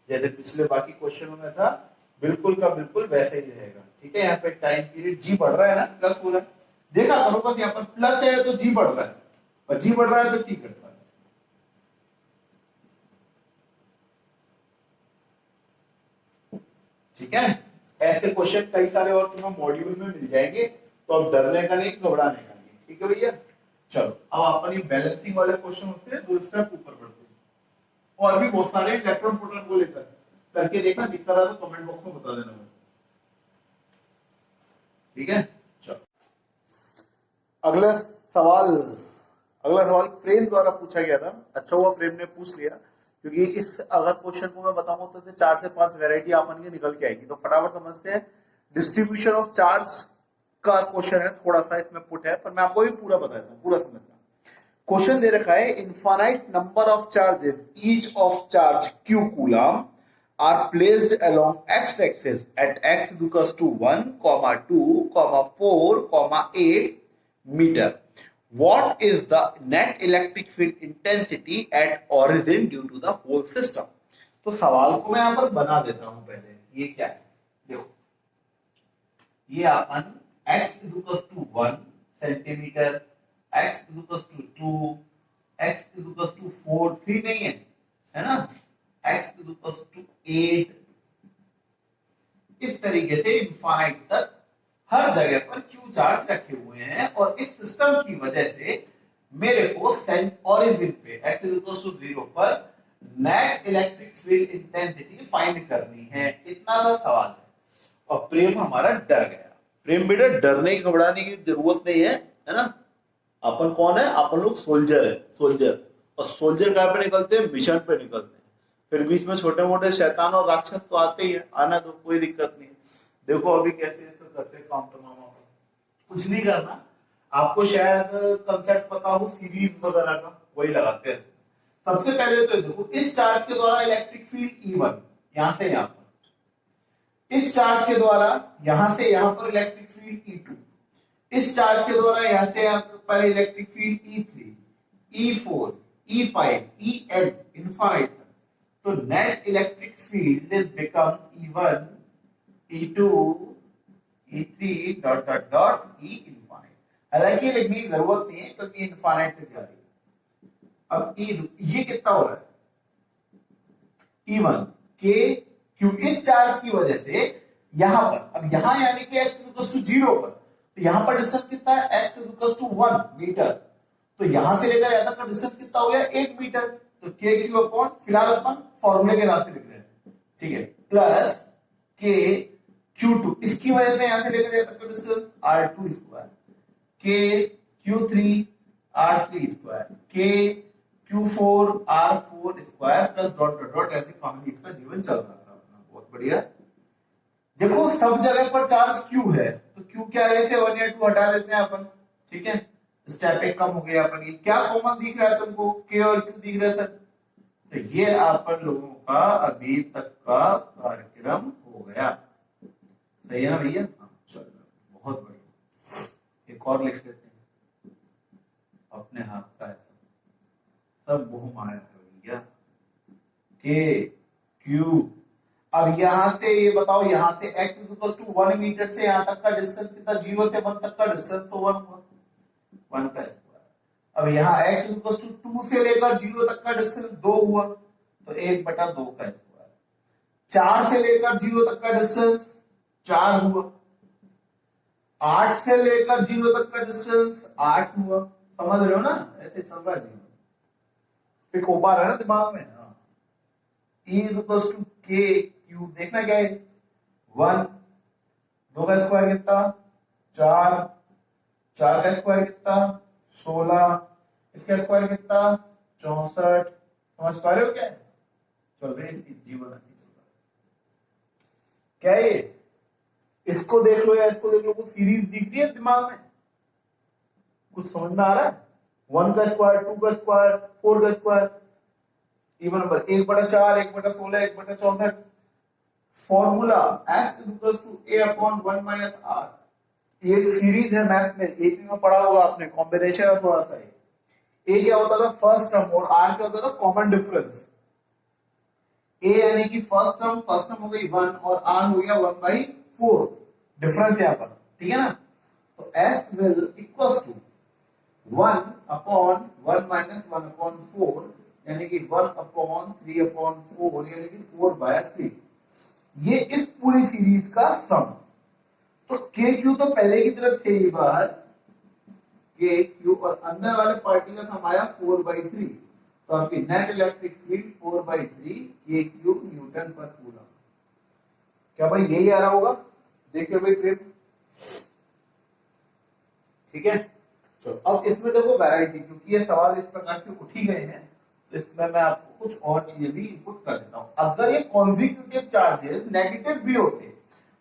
जैसे पिछले बाकी क्वेश्चनों में था, बिल्कुल का बिल्कुल वैसे ही रहेगा, ठीक है। यहाँ पे टाइम पीरियड जी बढ़ रहा है ना, प्लस हो रहा है, देखा करो बस, यहाँ पर प्लस है तो जी बढ़ रहा है और जी बढ़ रहा है तो टी घट रहा है। ठीक है, ऐसे क्वेश्चन कई सारे और तुम्हें मॉड्यूल में मिल जाएंगे, तो अब डरने का नहीं, घबराने का नहीं, ठीक है भैया। चलो अब अपन ये बैलेंसिंग वाले क्वेश्चन होते हैं, 2 स्टेप ऊपर बढ़ते हैं, और भी बहुत सारे इलेक्ट्रॉन प्रोटॉन को लेकर करके देखना, दिखता रहा तो कमेंट बॉक्स में बता देना मुझे, ठीक है। चलो अगला सवाल प्रेम द्वारा पूछा गया था, अच्छा हुआ प्रेम ने पूछ लिया, क्योंकि इस अगर क्वेश्चन को मैं बताऊंगा तो 4 से 5 वैरायटी अपन के निकल के आएगी, तो फटाफट समझते हैं। डिस्ट्रीब्यूशन ऑफ चार्ज का क्वेश्चन है, थोड़ा सा इसमें पुट है, पर मैं आपको भी पूरा बताता हूँ, पूरा समझना। क्वेश्चन दे रखा है, infinite number of charges each of charge q coulomb are placed along x axis at x equals to 1, 2, 4, 8 metre. What is the net electric field intensity at origin due to the whole system? तो सवाल को मैं यहां पर बना देता हूं पहले, ये क्या है देखो, ये अपन x equals to 1 centimetre, x equals to 2, x equals to 4, 3 नहीं है ना, x इक्वल्स टू 8, इस तरीके से इनफाइनाइट तक हर जगह पर क्यू चार्ज रखे हुए हैं, और इस सिस्टम की वजह से मेरे को ओरिजिन पे x इक्वल्स टू 0 पर net electric field intensity find करनी है, इतना सा सवाल है। और प्रेम हमारा डर गया। प्रेम बेटा डरने की घबराने की जरूरत नहीं है, है ना। अपन कौन है, अपन लोग सोल्जर है, सोल्जर। और सोल्जर कहां पे निकलते हैं, मिशन पे निकलते हैं। फिर बीच में छोटे मोटे शैतान और राक्षस तो आते ही है, आना तो कोई दिक्कत नहीं। देखो अभी कैसे करते हैं काम, कुछ नहीं करना, आपको शायद कंसेप्ट पता हो सीरीज वगैरह का, वही लगाते हैं। सबसे पहले तो देखो, इस चार्ज के द्वारा इलेक्ट्रिक फील्ड E1, यहां से यहां पर इस चार्ज के द्वारा यहां से यहां पर इलेक्ट्रिक फील्ड E2, इस चार्ज के द्वारा यहां से यहां पर electric field E3, E4, E5, En infinite. तो net electric field is become E1, E2, E3 dot dot dot E infinite. हालांकि लिखने की जरूरत नहीं है क्योंकि इनफाइनाइट तक जा रही है। अब ये कितना हो रहा है E1 के क्यू, इस चार्ज की वजह से यहां पर, अब यहां यानी कि x इक्वल्स टू 0 पर, तो यहां पर डिस्टेंस कितना है x इक्वल्स टू 1 मीटर, तो यहां से लेकर यहां तक का डिस्टेंस कितना हो गया 1 मीटर। तो k क्यू अपॉन, फिलहाल अपन फॉर्मूले के नाम से लिख रहे हैं, ठीक है, प्लस k q2, इसकी वजह से यहां से लेकर यहां तक का distance r2 square, k q3 r3 square, k Q4 R4 square plus dot dot dot, ऐसे कहानी इसका जीवन चल रहा था अपना। बहुत बढ़िया। देखो सब जगह पर चार्ज Q है, तो Q क्या है, से 1 या 2 हटा देते हैं अपन, ठीक है, स्टेप एक कम हो गया अपन। ये क्या कॉमन दिख रहा है तुमको, K और Q दिख रहा है सर। तो ये अपन लोगों का अभी तक का कार्यक्रम हो गया, सही है ना भैया। चलो बहुत बढ़िया, एक और लिख लेते हैं, अपने हाथ का है सब बहु आया भैया, के क्यू। अब यहां से ये बताओ, यहां से x इक्वल्स टू 1 मीटर से यहां तक का डिस्टेंस कितना, 0 से 1 तक का डिस्टेंस तो 1 हुआ, 1 का स्क्वायर। अब यहाँ x इक्वल्स टू 2 से लेकर 0 तक का डिस्टेंस 2 हुआ, तो 1/2 का स्क्वायर। 4 से लेकर 0 तक का डिस्टेंस 4 हुआ, 8 से लेकर 0 तक का डिस्टेंस 8 हुआ। समझ रहे हो ना, ऐसे चल रहा है जीवन, एक हो पा रहा है ना दिमाग में। E इक्वल्स टू के क्यू, देखना क्या है, 1, 2 का स्क्वायर कितना 4, 4 का स्क्वायर कितना 16, इसका स्क्वायर कितना 64। समझ पा रहे हो क्या है, चल रहे इसकी जीवन अच्छी चल रहा है क्या है ये। इसको देख लो या इसको देख लो, कुछ सीरीज दिख रही है दिमाग में, कुछ समझ में आ रहा है। 1 का स्क्वायर, 2 का स्क्वायर, 4 का square, even number 1/4, 1/16, 1/64। Formula S equals to A upon 1 minus R। ये एक सीरीज है मैथ्स में, एपी में पढ़ा होगा आपने, कॉम्बिनेशन है थोड़ा सा। A क्या होता था फर्स्ट टर्म और R क्या होता था कॉमन डिफरेंस। A यानी कि फर्स्ट टर्म हो गई 1 और R हो गया 1/4, डिफरेंस यहाँ पर, ठीक है ना। तो S will equals to 1 upon 1 minus 1 upon 4, यानी कि 1 अपॉन 3 अपॉन 4, यानी कि 4/3। ये इस पूरी सीरीज का सम। तो के क्यू तो पहले की तरफ थे ही बाहर, के क्यू, और अंदर वाले पार्टी का सम आया 4/3। तो आपकी नेट इलेक्ट्रिक फील्ड 4/3 के क्यू न्यूटन पर कूलम। क्या भाई यही आ रहा होगा, देखिए भाई फिर, ठीक है। चलो अब इसमें देखो वैरायटी, क्योंकि ये सवाल इस प्रकार के उठ ही गए हैं, तो इसमें मैं आपको कुछ और चीजें भी इनपुट कर देता हूं। अगर ये कॉन्जिक्यूटिव चार्जेस नेगेटिव भी होते,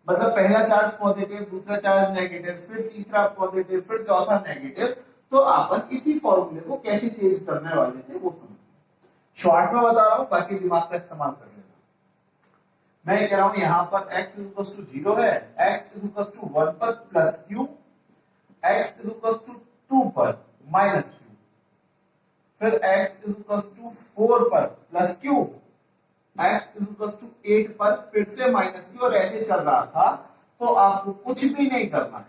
मतलब पहला चार्ज पॉजिटिव, दूसरा चार्ज नेगेटिव, फिर तीसरा पॉजिटिव, फिर चौथा नेगेटिव, तो अपन इसी फॉर्मूले को कैसे चेंज करने वाले थे वो समझ। शॉर्ट में बता रहा हूं, बाकी दिमाग का इस्तेमाल कर लेना। मैं कह रहा हूं यहां पर x इक्वल्स टू 0 है, x इक्वल्स टू 1 पर plus q, x equals to 2 पर माइनस q, फिर x इक्वल्स टू 4 पर plus q, x equals to 8 पर फिर से माइनस q, और ऐसे चल रहा था। तो आपको कुछ भी नहीं करना है,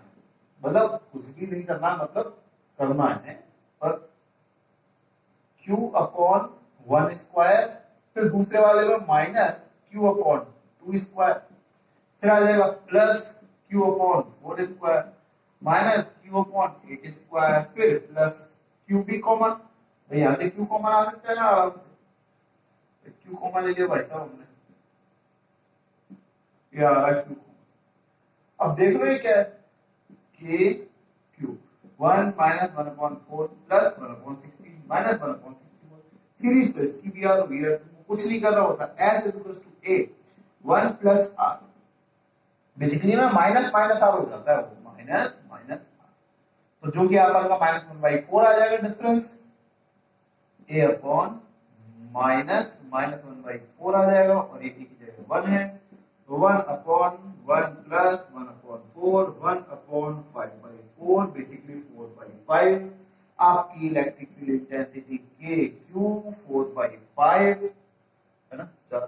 मतलब कुछ भी नहीं करना मतलब करना है, और q अपॉन 1 स्क्वायर, फिर दूसरे वाले में माइनस q अपॉन 2 स्क्वायर, फिर आ जाएगा plus q upon 4 square, minus q upon 8 square, फिर प्लस q भी कॉमन, तो यहां से q कॉमन आ सकता है ना आराम से, q कॉमन ले लिया भाई साहब हमने, ये आ रहा है q। अब देख लो ये क्या है, k q 1 minus 1 upon 4 plus 1 upon 16 minus 1 upon 64। Series तो इसकी भी याद होगी, कुछ नहीं कर रहा होता। s equals to a 1 plus r, basically में माइनस माइनस r हो जाता है, वो माइनस माइनस r, तो जो कि आप का माइनस 1/4 आ जाएगा difference, a upon minus minus 1/4 आ जाएगा, और ये की जाएगा 1 है, 1/1 प्लस 1/4, 1/5/4, बेसिकली 4/5 आपकी इलेक्ट्रिक फील्ड इंटेंसिटी के क्यू 4/5 है ना, 4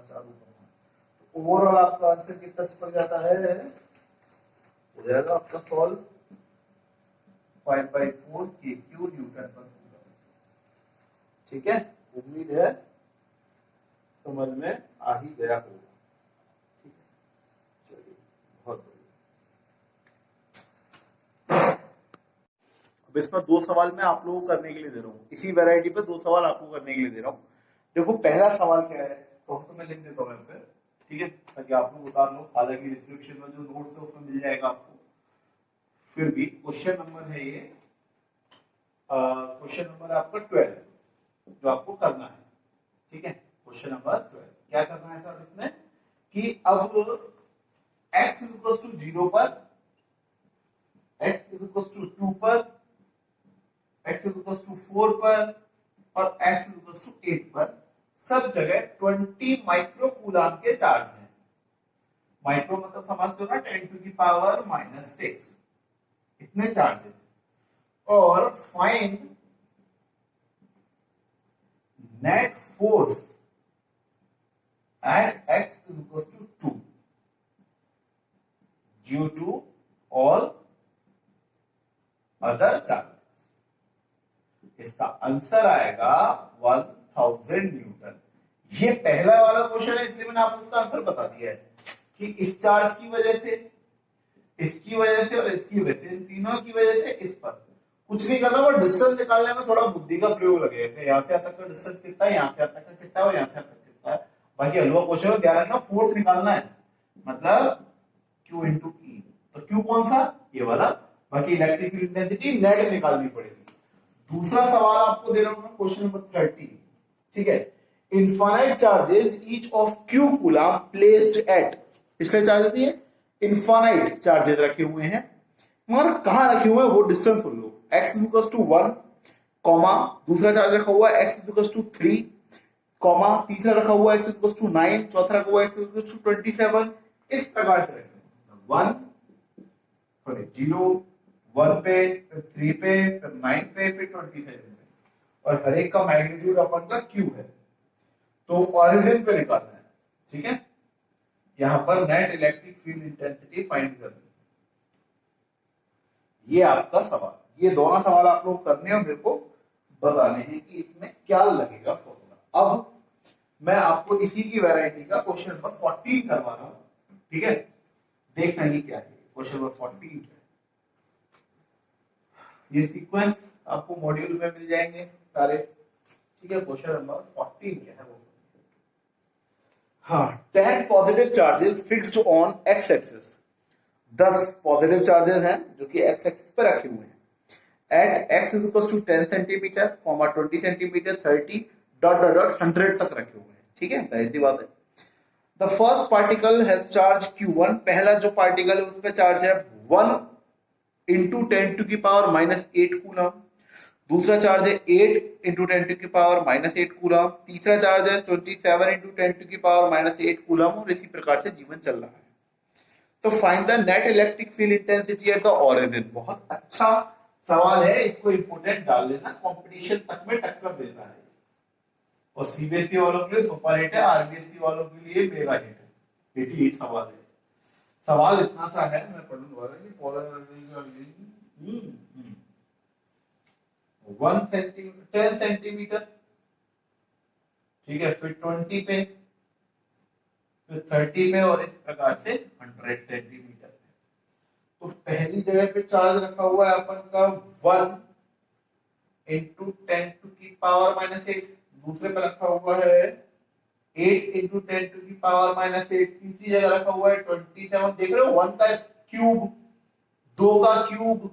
तो ओवरऑल आपका आंसर कितना चिपक जाता है, हो जाएगा आपका सॉल्व 5/4 के क्यू न्यूटन पर कूलम। ठीक है, उम्मीद है समझ में आ ही गया होगा। ठीक है, चलिए बहुत बढ़िया। अब इसमें 2 सवाल मैं आप लोगों को करने के लिए दे रहा हूँ, इसी वैरायटी पे 2 सवाल आपको करने के लिए दे रहा हूँ। देखो पहला सवाल क्या है तो मैं लिख देता हूँ यहाँ पे, ठीक है, ताकि आप लोग उतार लो, हालांकि डिस्क्रिप्शन में जो नोट्स है उसमें मिल जाएगा आपको। फिर भी क्वेश्चन नंबर है ये, क्वेश्चन नंबर आपका 12 जो आपको करना है। ठीक है, क्वेश्चन नंबर 12 क्या करना है सर इसमें कि अब x इक्वल्स टू 0 पर, x इक्वल्स टू 2 पर, x इक्वल्स टू 4 पर और x इक्वल्स टू 8 पर सब जगह 20 माइक्रो कूलम के चार्ज हैं। माइक्रो मतलब समझते हो ना, 10 टू द पावर -6 इतने चार्जेस। और find net force at x equals to 2 due to all other charges. इसका आंसर आएगा 1000 न्यूटन। ये पहला वाला क्वेश्चन है इसलिए मैंने आपको उसका आंसर बता दिया है कि इस चार्ज की वजह से, इसकी वजह से और इसकी वजह से, इन तीनों की वजह से इस पर कुछ नहीं करना, बट डिस्टेंस निकालने में थोड़ा बुद्धि का प्रयोग लगेगा। यहाँ से यहाँ तक का डिस्टेंस कितना है, यहाँ से यहाँ तक का कितना है और यहाँ से यहाँ तक कितना है। बाकी अगला क्वेश्चन में ध्यान रखना, फोर्स निकालना है, मतलब Q इंटू E। तो Q कौन सा, ये वाला। बाकी इलेक्ट्रिक फील्ड इंटेंसिटी नेट निकालनी पड़ेगी। दूसरा सवाल आपको दे रहा हूं मैं, क्वेश्चन नंबर 30। ठीक है, infinite charges each of Q coulomb placed at, पिछले चार्जेस दिए, इनफाइनाइट चार्जेस रखे हुए हैं, मगर कहां रखे हुए हैं वो डिस्टेंस सुन लो। x इक्वल्स टू 1, कॉमा दूसरा चार्ज रखा हुआ है x इक्वल्स टू 3, कॉमा तीसरा रखा हुआ है x इक्वल्स टू 9, चौथा रखा हुआ है x इक्वल्स टू 27। इस प्रकार से रखें 1 सॉरी 0 1 पे, फिर 3 पे, फिर 9 पे, फिर 27 पे, और हर एक का मैग्नीट्यूड अपन का Q है, तो ऑरिजिन पे निकालना है। ठीक है, यहां पर net electric field intensity find करनी है। ये आपका सवाल, ये दोनों सवाल आप लोग करने और मेरे को बताने हैं कि इसमें क्या लगेगा फॉर्मूला। अब मैं आपको इसी की वैरायटी का क्वेश्चन नंबर 14 करवा रहा हूं। ठीक है, देखना ये क्या है, क्वेश्चन नंबर 14 है। ये सीक्वेंस आपको मॉड्यूल में मिल जाएंगे सारे। ठीक है, क्वेश्चन नंबर 14 क्या है वो, हाँ, 10 positive charges fixed on x axis, 10 positive charges हैं जो कि x एक्सिस पर रखे हुए हैं at x equals to 10 centimetre, 20 centimetre, 30 dot dot dot 100 तक रखे हुए हैं। ठीक है, पहली बात है। The first particle has charge Q1, पहला जो पार्टिकल है उस पर चार्ज है 1 इंटू 10 टू की पावर -8 कूलम, दूसरा चार्ज है 8 इंटू 10 टू की पावर -8 कूलम, तीसरा चार्ज है 27 इंटू 10 टू की पावर -8 कूलम, और इसी प्रकार से जीवन चल रहा है। तो find the net electric field intensity at the origin. बहुत अच्छा सवाल है, इसको इंपोर्टेंट डाल लेना, कंपटीशन तक में टक्कर देता है। और सीबीएसई वालों के लिए सुपर हिट है, आरबीएसई वालों के लिए मेगा हिट है। 88 सवाल है, सवाल इतना सा है, मैं पढ़ने वाला कि 1 सेंटीमीटर 10 सेंटीमीटर, ठीक है, फिर 20 पे, फिर 30 पे, और इस प्रकार से 100 सेंटीमीटर पे। तो पहली जगह पे चार्ज रखा हुआ है अपन का 1 इंटू 10 टू की पावर -8, दूसरे पे रखा हुआ है 8 इंटू 10 टू की पावर -8, तीसरी जगह रखा हुआ है 27। देख रहे हो, 1 का क्यूब, 2 का क्यूब,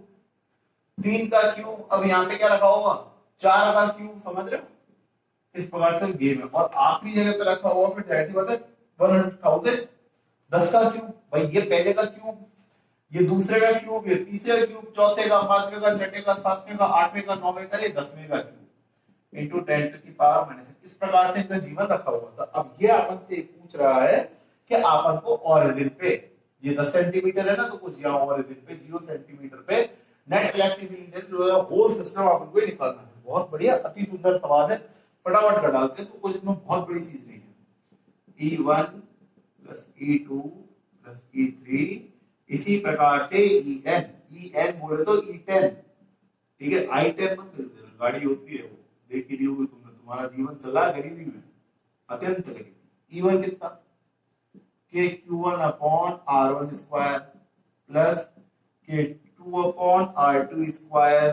3 का क्यूब, अब यहाँ पे क्या रखा होगा 4 का क्यूब, समझ रहे हो, इस प्रकार से गेम है। और आखिरी जगह पे रखा हुआ फिर जाहिर सी बात है 100,000, 10 का क्यूब, भाई ये पहले का क्यूब, ये दूसरे का क्यूब, ये तीसरे का क्यूब, चौथे का, पांचवे का, छठे का, सातवें का, आठवें का, नौवें का, ये 10वें का क्यूब इंटू 10 टू की पावर -6। इस प्रकार से इनका जीवन रखा हुआ था। अब ये अपन से पूछ रहा है कि आपन को ओरिजिन पे ये 10 सेंटीमीटर है ना, तो कुछ यहाँ ओरिजिन पे 0 सेंटीमीटर पे नेट इलेक्ट्रिक फील्ड इंटेंसिटी जो है होल सिस्टम आपन को निकालना है। बहुत बढ़िया, अति सुंदर सवाल है, फटाफट कर डालते हैं, तो कुछ इसमें बहुत बड़ी चीज नहीं है। E1 plus E2 plus E3, इसी प्रकार से En बोले तो E10, ठीक है। I10 मत गाड़ी होती है वो, देख ही होगी तुमने, तुम्हारा जीवन चला गरीबी में, अत्यंत गरीबी। E1 कितना, के Q1 upon R1 square plus के Q2 अपॉन R2 स्क्वायर,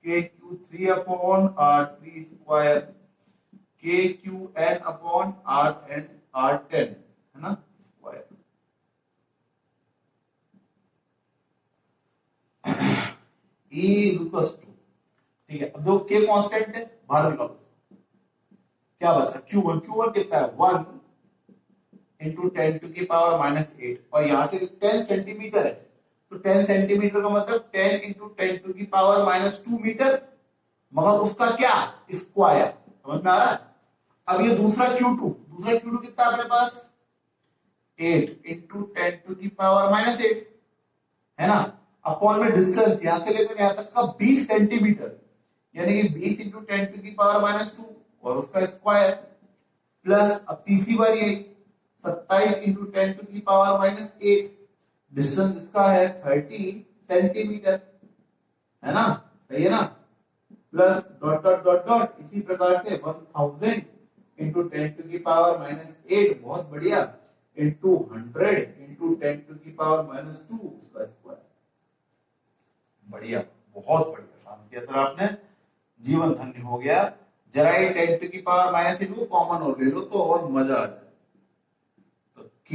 के Q3 अपॉन R3 स्क्वायर, के Qn अपॉन R10 है ना स्क्वायर। E इक्वल्स टू, ठीक है। अब दो के कांस्टेंट है, बाहर निकालो, क्या बचा Q1 कितना है 1 इंटू 10 टू की पावर -8, और यहां से 10 सेंटीमीटर है, तो 10 सेंटीमीटर का मतलब 10 इंटू 10 टू की पावर -2 मीटर, मगर उसका क्या स्क्वायर, समझ में आ रहा है। अब ये दूसरा Q2 कितना अपने पास 8 इंटू 10 टू की पावर -8 है ना, अपॉन में डिस्टेंस यहां से लेकर यहां तक का 20 सेंटीमीटर, यानी कि 20 इंटू 10 टू की पावर -2 और उसका स्क्वायर, प्लस अब तीसरी बार यही 27 इंटू 10 टू की पावर -8, डिस्टेंस इसका है 30 सेंटीमीटर, है ना, सही है ना, plus dot dot dot dot, इसी प्रकार से 1000 इंटू 10 टू की पावर -8, बहुत बढ़िया, इंटू 100 इंटू 10 टू की पावर -2 उसका स्क्वायर। बढ़िया, बहुत बढ़िया काम किया सर आपने, जीवन धन्य हो गया। जरा ये 10 टू की पावर -8 को कॉमन और ले लो तो और मजा आ जाए। तो k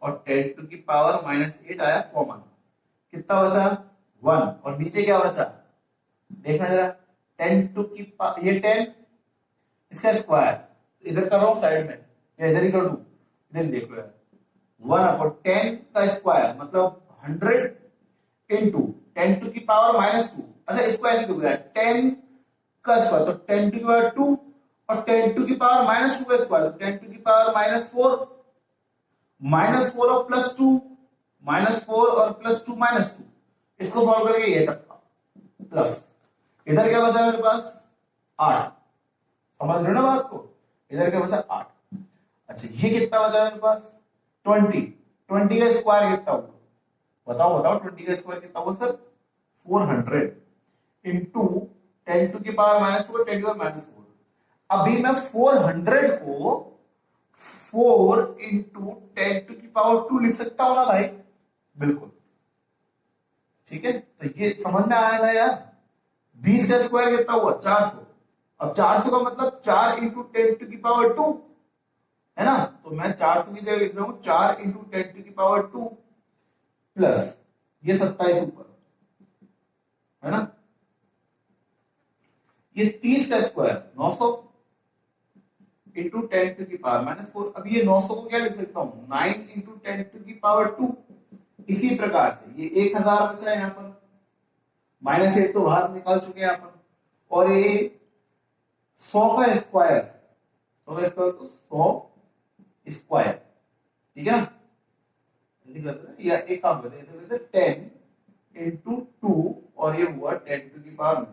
और 10 टू की पावर -8 आया कॉमन, कितना बचा 1, और नीचे क्या बचा देखना जरा, 10 टू की ये 10 इसका स्क्वायर, इधर कर रहा हूं साइड में या इधर ही कर दूं, इधर देख लो यार, 1 अपॉन 10 का स्क्वायर मतलब 100 इंटू 10 टू की पावर -2, अच्छा इसको ऐसे लिखो यार 10 का स्क्वायर, तो 10 टू की पावर 2 और 10 टू की पावर -2 का स्क्वायर, तो 10 टू की पावर -4, -4 और +2, -4 और +2 -2, इसको सॉल्व करके ये टक्का, प्लस इधर क्या बचा मेरे पास 8, समझ रहे हो ना बात को, इधर क्या बचा 8, अच्छा ये कितना बचा मेरे पास 20 का स्क्वायर कितना होगा, बताओ 20 का स्क्वायर कितना होगा सर 400 इंटू 10 टू की पावर -2 10 टू की पावर -4, अभी मैं 400 को 4 इंटू 10 टू की पावर 2 लिख सकता हूं ना भाई, बिल्कुल ठीक है। तो ये समझ में आया ना यार, 20 का स्क्वायर कितना हुआ 400, अब 400 का मतलब 4 इंटू 10 टू की पावर 2 है ना, तो मैं 400 की जगह लिख रहा हूं 4 इंटू 10 टू की पावर 2 प्लस ये 27 ऊपर है ना, ये 30 का स्क्वायर 900 इंटू 10 टू की पावर -4, अब ये 900 को क्या लिख सकता हूं 9 इंटू 10 टू की पावर 2, इसी प्रकार से ये 1000 बचा है यहाँ पर, -8 तो बाहर निकाल चुके हैं अपन, और ये 100 का स्क्वायर, तो 100 स्क्वायर, ठीक है ना, या एक काम करते हैं 10 इंटू 2 और ये हुआ 10 टू की पावर -4।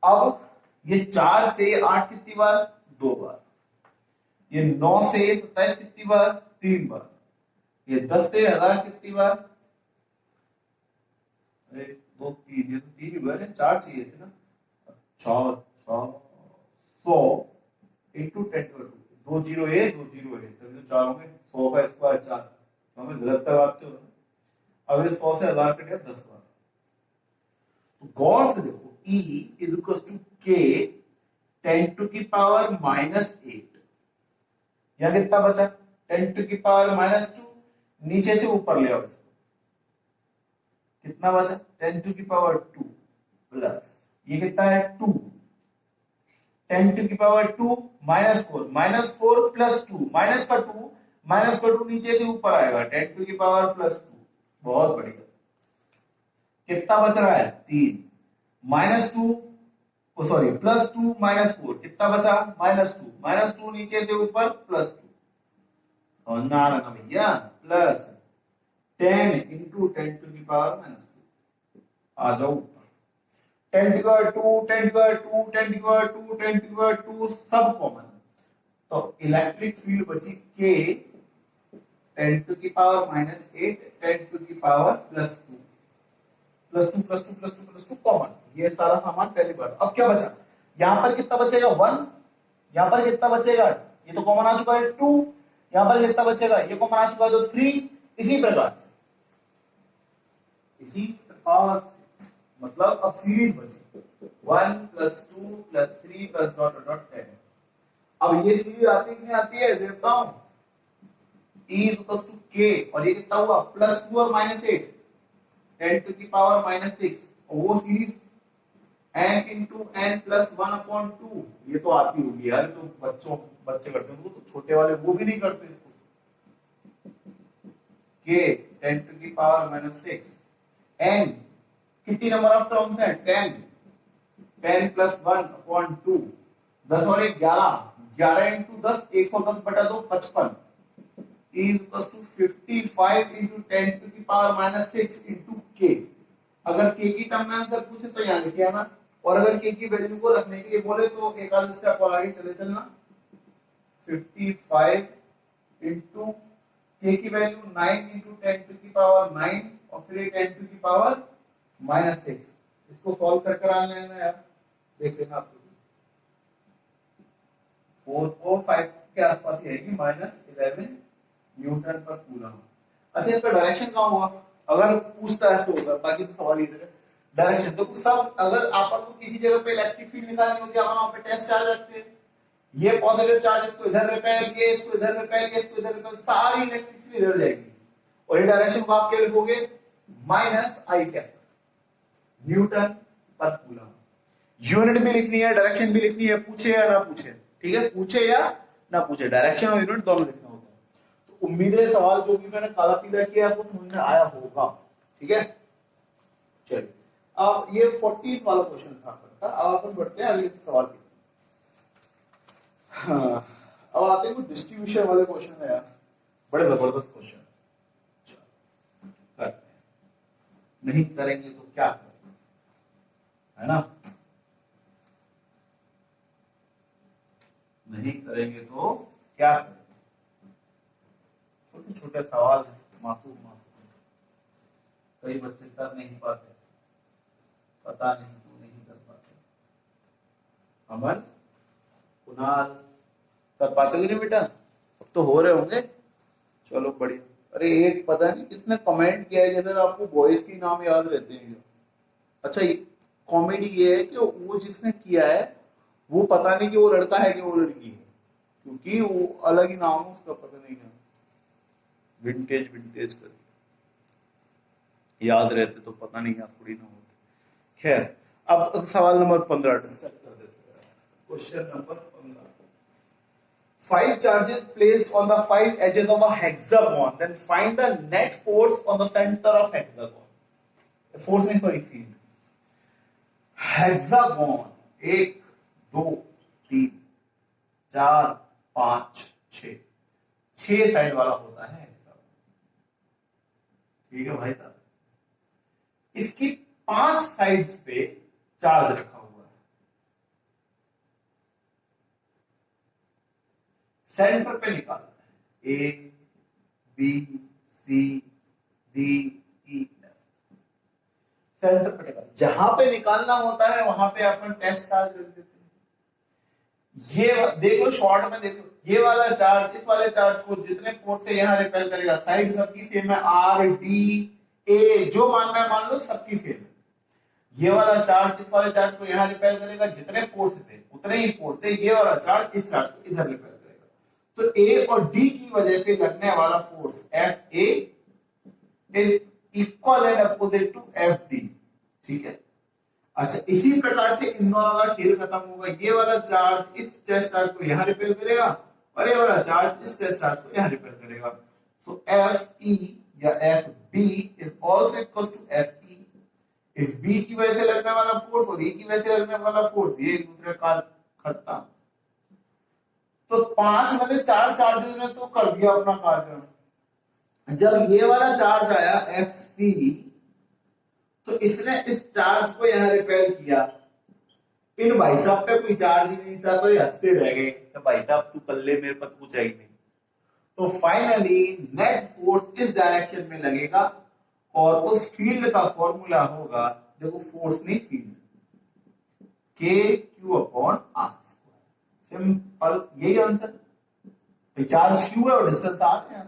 अब ये 4 से 8 कितनी बार 2 बार, ये 9 से 27 कितनी बार 3 बार, ये 10 से 1000 कितनी बार, अरे 2 3, ये तो 3 ही बार है, 4 चाहिए थे ना, 100 इंटू 10 टू 2 0 है 2 0 है, तभी तो 4 होंगे, 100 का स्क्वायर 4, तो हमें गलत करवाते हो। अब ये 100 से 1000 कट गया 10 बार, तो गौर से देखो E is equal to K 10 to की पावर -8, यहां कितना बचा 10 टू की पावर -2, नीचे से ऊपर ले आओ इसको, कितना बचा 10 टू की पावर 2 प्लस ये कितना है 2, 10 टू की पावर 2 -4 प्लस 2 माइनस का 2 नीचे से ऊपर आएगा 10 टू की पावर +2, बहुत बढ़िया, कितना बच रहा है 3, +2 -4 कितना बचा -2 नीचे से ऊपर +2, और ना ना भैया plus 10 into 10 to the power -2। आ जाओ 10 to power 2 10 to power 2 10 to power 2 10 to power 2 सब कॉमन। तो इलेक्ट्रिक फील्ड बची k 10 to the power -8 10 to the power +2 +2 +2 +2 +2 common. ये सारा सामान पहले बार। अब क्या बचा, यहां पर कितना बचेगा 1, यहां पर कितना बचेगा, ये तो कॉमन आ चुका है 2, यहां पर कितना बचेगा, ये कॉमन आ चुका है तो 3। इसी प्रकार मतलब अब सीरीज बची 1 + 2 + 3 + डॉट डॉट 10। अब ये सीरीज आती कि नहीं आती है देखता हूं। E = k और ये कितना हुआ +2 और -8 10 टू द पावर -6 और वो सीरीज n into n + 1/2 ये तो आती होगी यार, तो बच्चे करते हैं, तो छोटे वाले वो भी नहीं करते इसको। k 10 to the power -6 n कितनी नंबर ऑफ टर्म्स है 10 10 + 1/2 10 और 1 11 11 into 10 110/2 55 is 55 into 10 to the power -6 into k। अगर k की टर्म में आंसर पूछे तो यहां लिखे आना, और अगर k की वैल्यू को रखने के लिए बोले तो एक आध स्टेप और आगे चले चलना। 55 into k की value 9 into 10 to the power 9 और फिर 10 to the power -6। इसको सॉल्व कर आना है ना यार, देख लेना आप 4 के आसपास ही आएगी -11 न्यूटन पर कूलम। अच्छा इसका डायरेक्शन कहां हुआ, अगर पूछता है तो होगा, बाकी तो सवाल इधर है। डायरेक्शन तो सब, अगर आपको किसी जगह पे इलेक्ट्रिक फील्ड निकालनी होती है, वहां पे टेस्ट चार्ज रखते हैं, ये पॉजिटिव चार्ज इसको इधर रिपेल किए, इसको इधर रिपेल किए, इसको इधर रिपेल, सारी इलेक्ट्रिक फील्ड इधर जाएगी। और ये डायरेक्शन को आप क्या लिखोगे -I cap Newton per coulomb. Unit भी लिखनी है, डायरेक्शन भी लिखनी है, पूछे या ना पूछे, ठीक है, पूछे या ना पूछे, डायरेक्शन और यूनिट दोनों लिखना होता है। तो उम्मीद है सवाल जो भी मैंने काला पीला किया आपको समझ में आया होगा, ठीक है। चलिए अब ये 14th वाला क्वेश्चन था आपका। अब अपन बढ़ते हैं अगले सवाल की। हाँ, अब आते हैं कुछ डिस्ट्रीब्यूशन वाले क्वेश्चन है यार, बड़े जबरदस्त क्वेश्चन करते हैं। नहीं करेंगे तो क्या करेंगे, है ना, नहीं करेंगे तो क्या करेंगे। छोटे छोटे सवाल मासूम कई बच्चे कर नहीं पाते, पता नहीं क्यों नहीं कर पाते। अमन कुणाल कर पाते कि नहीं बेटा, अब तो हो रहे होंगे, चलो बढ़िया। अरे एक पता नहीं किसने कमेंट किया है कि सर आपको बॉयज की नाम याद रहते हैं क्या। अच्छा कॉमेडी ये है कि वो जिसने किया है वो पता नहीं कि वो लड़का है कि वो लड़की है, क्योंकि वो अलग ही नाम है उसका, पता नहीं क्या विंटेज कर याद रहते तो पता नहीं याद थोड़ी ना होते। खैर अब सवाल नंबर 15 डिस्कस कर देते हैं। Question number 15, 5 charges placed on the 5 edges of a hexagon, then find the net force on the center of hexagon। force means sorry field। hexagon 1 2 3 4 5 6 6 side वाला होता है, ठीक है भाई साहब। इसकी 5 साइड्स पे चार्ज रखा हुआ है, सेंटर पे निकालना है A B C D E centre पे निकाल, जहां पे निकालना होता है वहां पे अपन टेस्ट चार्ज रख देते हैं। ये देखो शॉर्ट में देखो, ये वाला चार्ज इस वाले चार्ज को जितने फोर्स से यहां रिपेल करेगा, साइड सबकी सेम है R D A, जो मानना है मान लो, सबकी सेम है। ये वाला चार्ज इस वाले चार्ज को यहां रिपेल करेगा, जितने फोर्स थे उतने ही फोर्स से ये वाला चार्ज इस चार्ज को इधर रिपेल करेगा। तो A और D की वजह से लगने वाला force FA is equal and opposite to FD, ठीक है। अच्छा इसी प्रकार से इन दोनों का खेल खत्म होगा, ये वाला चार्ज इस टेस्ट चार्ज को यहां रिपेल करेगा और ये वाला चार्ज इस टेस्ट चार्ज को यहां रिपेल करेगा। सो FE या FB is also equal to FE। इस B की वजह से लगने वाला फोर्स और E की वजह से लगने वाला फोर्स ये एक दूसरे का खत्म। तो 5 में से 4 चार्जेस ने तो कर दिया अपना कार्य। जब ये वाला चार्ज आया Fc, तो इसने इस चार्ज को यहां रिपेल किया। इन भाई साहब पे कोई चार्ज ही नहीं था, तो ये हंसते रह गए, तो भाई साहब तू कर ले, मेरे पास कुछ है ही नहीं। तो फाइनली नेट फोर्स इस डायरेक्शन में लगेगा और उस फील्ड का फॉर्मूला होगा, देखो फोर्स नहीं field, k q upon r square. Simple, यही आंसर। चार्ज क्यू है और डिस्टेंस आर है,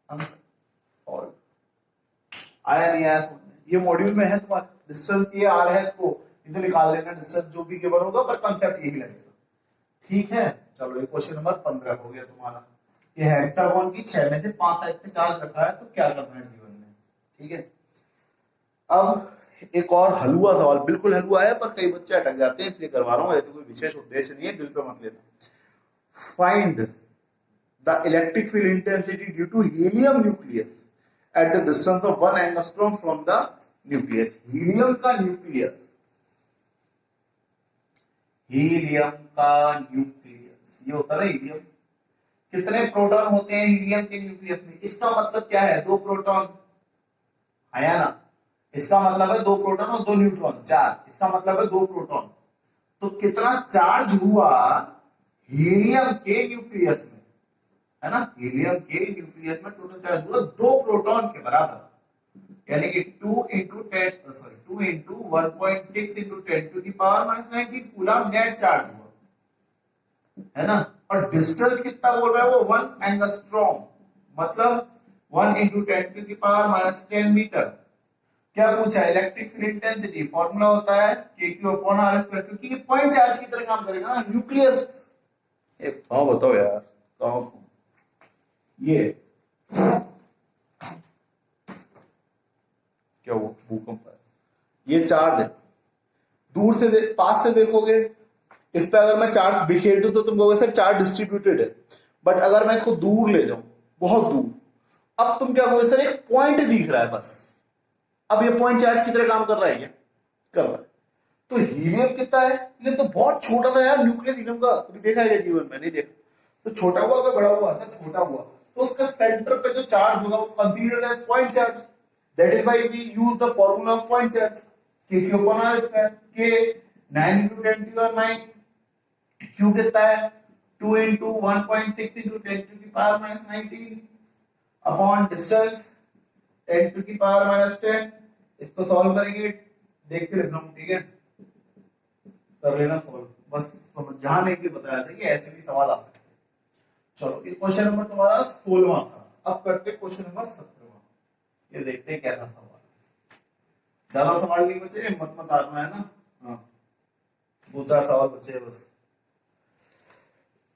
आंसर और आया नहीं आया। ये मॉड्यूल में है तुम्हारे, डिस्टेंस ये आर है, तो इधर निकाल लेना डिस्टेंस जो भी गिवन होगा, पर कांसेप्ट यही लगेगा। ठीक है, चलो ये क्वेश्चन नंबर 15 हो गया तुम्हारा। ये हेक्सागोन की 6 में से 5 साइड पे चार्ज रखा है, तो क्या करना है जीवन में। ठीक है, अब एक और हलुआ सवाल, बिल्कुल हलुआ है, पर कई बच्चे अटक जाते हैं, इसलिए करवा रहा हूं, ऐसे कोई विशेष उद्देश्य नहीं है, दिल पे मत लेना। Find the electric field intensity due to helium nucleus at the distance of 1 angstrom from the nucleus. Helium का न्यूक्लियस, हीलियम का न्यूक्लियस, ये होता है हीलियम। कितने प्रोटॉन होते हैं हीलियम के न्यूक्लियस में? इसका मतलब क्या है? 2 प्रोटॉन आया ना, इसका मतलब है 2 प्रोटॉन और 2 न्यूट्रॉन, 4। इसका मतलब है 2 प्रोटॉन। तो कितना चार्ज हुआ हीलियम के न्यूक्लियस में, है ना? हीलियम के न्यूक्लियस में टोटल चार्ज हुआ 2 प्रोटॉन के बराबर, यानी कि 2 into 1.6 into 10 to the power minus 19 coulomb net charge हुआ, है ना? और डिस्टेंस कितना बोल रहा है वो? 1 एंगस्ट्रॉम, मतलब 1 into 10 to the power minus 10 metre. क्या पूछा? इलेक्ट्रिक फील्ड इंटेंसिटी, फॉर्मूला होता है kq अपॉन r स्क्वायर, क्योंकि ये पॉइंट चार्ज की तरह काम करेगा ना न्यूक्लियस। हाँ बताओ यार, कहां ये क्या वो भूकंप है? ये चार्ज है, दूर से पास से देखोगे इस पे अगर मैं चार्ज बिखेर दूं तो तुम कहोगे सर चार्ज डिस्ट्रीब्यूटेड है, बट अगर मैं इसको दूर ले जाऊं, बहुत दूर, अब तुम क्या कहोगे? सर एक पॉइंट दिख रहा है बस। अब ये पॉइंट चार्ज की तरह काम कर रहा है क्या? कर रहा है। तो हीलियम कितना है? हीलियम तो बहुत छोटा था यार, न्यूक्लियस हीलियम का कभी देखा है जीवन में? नहीं देखा। तो छोटा हुआ क्या बड़ा हुआ? सर छोटा हुआ, तो उसका सेंटर पे जो चार्ज होगा वो considered as point charge. That is why we use the formula of point charge, k q upon r square. k 9 into 10 to the 9, q कितना है? 2 into 1.6 into 10 to the power minus 19 upon distance 10 to the power minus 10। इसको solve करेंगे, देखते रहना, ठीक है? कर लेना सॉल्व, बस समझाने के लिए बताया था कि ऐसे भी सवाल आ सकते हैं। चलो ये क्वेश्चन नंबर तुम्हारा 16वां था। अब करते क्वेश्चन नंबर 17वां। ये देखते हैं कैसा सवाल। ज्यादा सवाल नहीं बचे, मत आना है ना। हाँ 2-4 सवाल बचे हैं बस।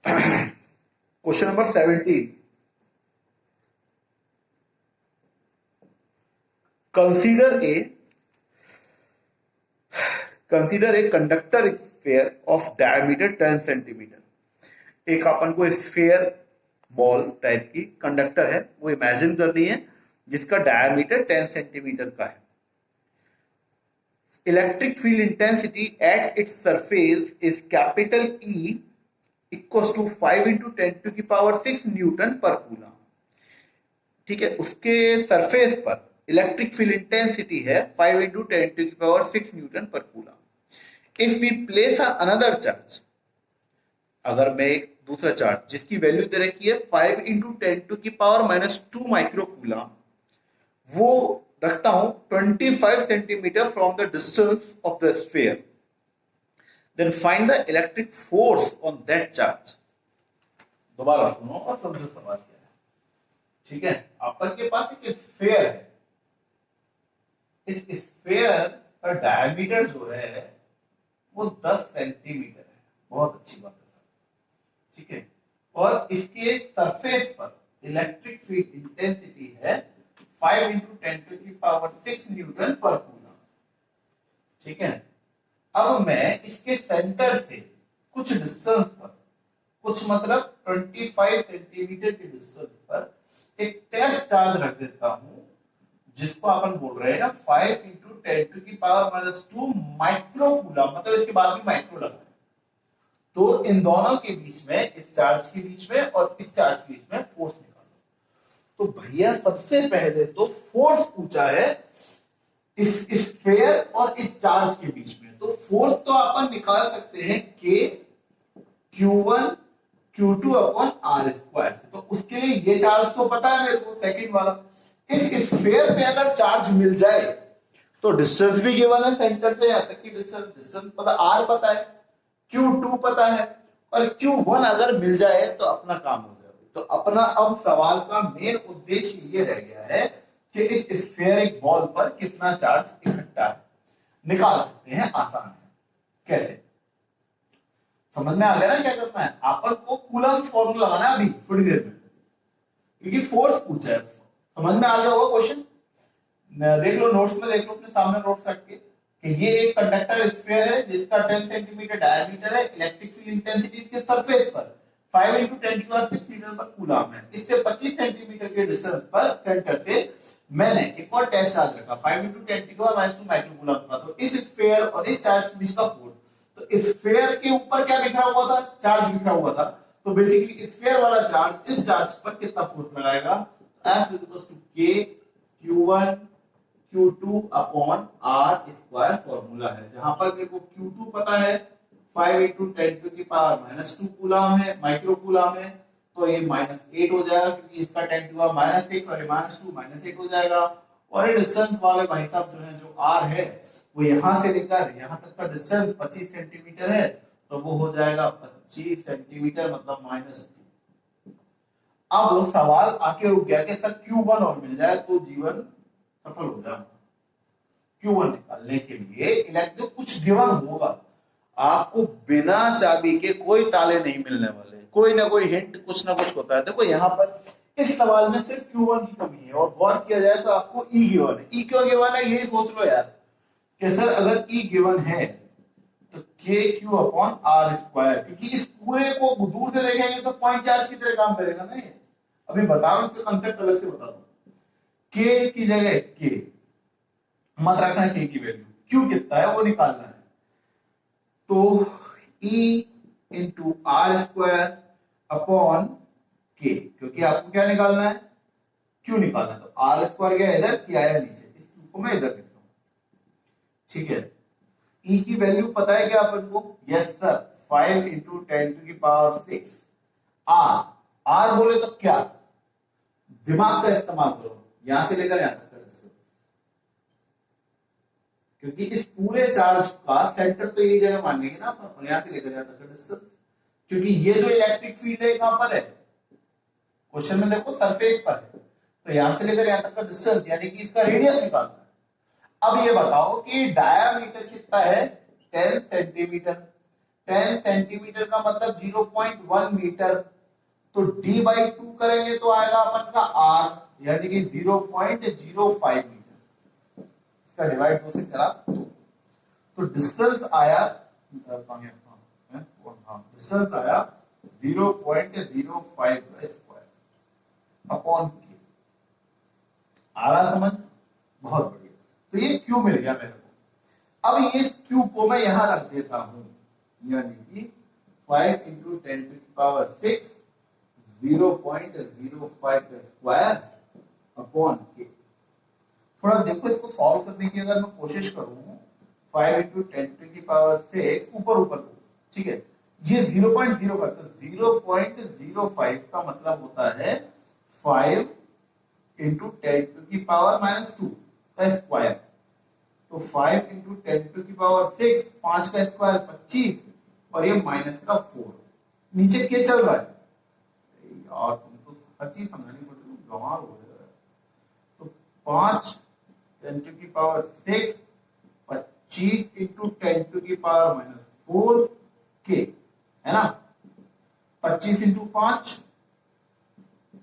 Question number 17, consider a conductor sphere of diameter 10 centimetre. एक अपन को स्फेयर बॉल टाइप की कंडक्टर है, वो इमेजिन करनी है, जिसका डायमीटर 10 सेंटीमीटर का है। Electric field intensity at its surface is capital E equals to 5 into 10 to the power 6 newton per coulomb. ठीक है, उसके सरफेस पर इलेक्ट्रिक फील्ड इंटेंसिटी है 5 into 10 to the power 6 newton per coulomb. If we place another charge, अगर मैं एक दूसरा charge जिसकी वैल्यू दे रखी है 5 into 10 to the power minus 2 micro coulomb, वो रखता हूं 25 सेंटीमीटर from the distance of the sphere, then find the electric force on that charge. दोबारा सुनो और समझो सवाल क्या है। ठीक है, अपन के पास एक स्फीयर है, इस स्फीयर का डायमीटर जो है वो 10 सेंटीमीटर है, बहुत अच्छी बात है। ठीक है, और इसके सरफेस पर इलेक्ट्रिक फील्ड इंटेंसिटी है 5 into 10 to the power 6 newton per coulomb. ठीक है, अब मैं इसके सेंटर से कुछ डिस्टेंस पर, कुछ मतलब 25 सेंटीमीटर के डिस्टेंस पर एक टेस्ट चार्ज रख देता हूं, जिसको अपन बोल रहे हैं ना 5 into 10 to the power minus 2 micro coulomb, मतलब इसके बाद भी माइक्रो लगा है। तो इन दोनों के बीच में, इस चार्ज के बीच में और इस चार्ज के बीच में फोर्स निकालो। तो भैया सबसे पहले तो फोर्स पूछा है इस स्फीयर और इस चार्ज के बीच में। तो फोर्स तो अपन निकाल सकते हैं के Q1 Q2 upon r square से। तो उसके लिए ये चार्ज तो पता है मेरे को, सेकंड वाला। इस स्फीयर पे अगर चार्ज मिल जाए तो डिस्टेंस भी गिवन है सेंटर से यहां तक की डिस्टेंस पता, आर पता है, Q2 पता है, और Q1 अगर मिल जाए तो अपना काम हो जाए। तो अपना अब सवाल का मेन उद्देश्य ये रह गया है कि इस स्फेरिक बॉल पर कितना चार्ज इकट्ठा है, निकाल सकते हैं, आसान है। कैसे, समझ में आ गया ना क्या करना है? अपन को कूलम्स फॉर्मूला लगाना है अभी थोड़ी देर में, क्योंकि फोर्स पूछा है। समझ में आ गया होगा क्वेश्चन? देख लो नोट्स में, देख लो अपने सामने नोट्स रख के कि ये एक कंडक्टर स्फीयर है जिसका 10 सेंटीमीटर डायमीटर है। इलेक्ट्रिक फील्ड इंटेंसिटी इसके सरफेस पर 5 × 10⁻⁶ मीटर पर कूलम है। इससे 25 सेंटीमीटर के डिस्टेंस पर सेंटर से मैंने एक और टेस्ट चार्ज रखा 5 × 10⁻⁻² माइक्रो कूलम का। तो इस स्फीयर और इस चार्ज के बीच का फोर्स, तो स्फीयर के ऊपर क्या बिखरा हुआ था? चार्ज बिखरा हुआ था। तो बेसिकली स्फीयर वाला चार्ज इस चार्ज पर कितना फोर्स लगाएगा? F = K Q1 Q2 upon r square formula है, जहां पर मेरे को Q2 पता है 5 × 10⁻⁻² कूलम है, माइक्रो कूलम है। तो ये -8 हो जाएगा, क्योंकि इसका 10⁻⁻6 और -2 -8 हो जाएगा। और ये डिस्टेंस वाले भाई साहब जो है, जो आर है, वो यहां से लेकर यहां तक का डिस्टेंस 25 सेंटीमीटर है। तो वो हो जाएगा 25 सेंटीमीटर, मतलब -2। अब सवाल आके रुक गया कि सर Q1 और मिल जाए तो जीवन सफल हो जाए। Q1 निकालने के लिए इलेक्ट्रिक कुछ गिवन होगा, आपको बिना चाबी के कोई ताले नहीं मिलने वाले, कोई ना कोई हिंट कुछ ना कुछ होता है। देखो यहाँ पर इस सवाल में सिर्फ Q1 की कमी है, और गौर किया जाए तो आपको E गिवन है। E क्यों गिवन है, यही सोच लो यार कि सर अगर E गिवन है तो KQ अपॉन आर स्क्वायर, क्योंकि इस पूरे को दूर से देखेंगे तो पॉइंट चार्ज की तरह काम करेगा ना ये। अभी बता रहा हूं, इसका कंसेप्ट अलग से बता दो। K की जगह K मत रखना है, K की वैल्यू, Q कितना है वो निकालना है। तो E × r square upon K, क्योंकि आपको क्या निकालना है? Q निकालना है। तो आर स्क्वायर गया इधर, K आया नीचे, इस Q को मैं इधर लिखता हूं, ठीक है। E की वैल्यू पता है क्या अपन को? Yes sir, 5 × 10⁻⁶। R बोले तो क्या, दिमाग का इस्तेमाल करो, यहां से लेकर यहां तक का डिस्टेंस, क्योंकि इस पूरे चार्ज का सेंटर तो यही जगह मान लेंगे ना अपन, यहां से लेकर यहां तक का डिस्टेंस। क्योंकि ये जो इलेक्ट्रिक फील्ड है कहां पर है? क्वेश्चन में देखो सरफेस पर है। तो यहां से लेकर यहां तक का डिस्टेंस, यानी कि इसका रेडियस निकालना है। अब ये बताओ कि डायामीटर कितना है? 10 सेंटीमीटर। 10 सेंटीमीटर का मतलब 0.1 मीटर। तो D/2 करेंगे तो आएगा अपन का R, यानी कि 0.05 मीटर। इसका डिवाइड 2 से करा तो डिस्टेंस आया, डिस्टेंस आया 0.05 का स्क्वायर अपॉन K। आ रहा समझ? बहुत बढ़िया। तो ये Q मिल गया मेरे को। अब ये Q को मैं यहां रख देता हूं, यानी कि 5 × 10⁻⁶ 0.05 का स्क्वायर अपॉन K। थोड़ा देखो, इसको सॉल्व करने की अगर मैं कोशिश करूं, 5 × 10⁻⁶ ऊपर, ठीक है, ये 0.0 का, तो 0.05 का मतलब होता है 5 × 10⁻⁻² का स्क्वायर। तो 5 × 10⁻⁶, 5 का स्क्वायर 25, और ये माइनस का 4, नीचे के चल रहा है यार, तुमको हर चीज समझानी पड़ती है, गंवार हो जाएगा। तो 5 10⁻⁶, 25 × 10⁻⁻4 के, है ना? 25 × 5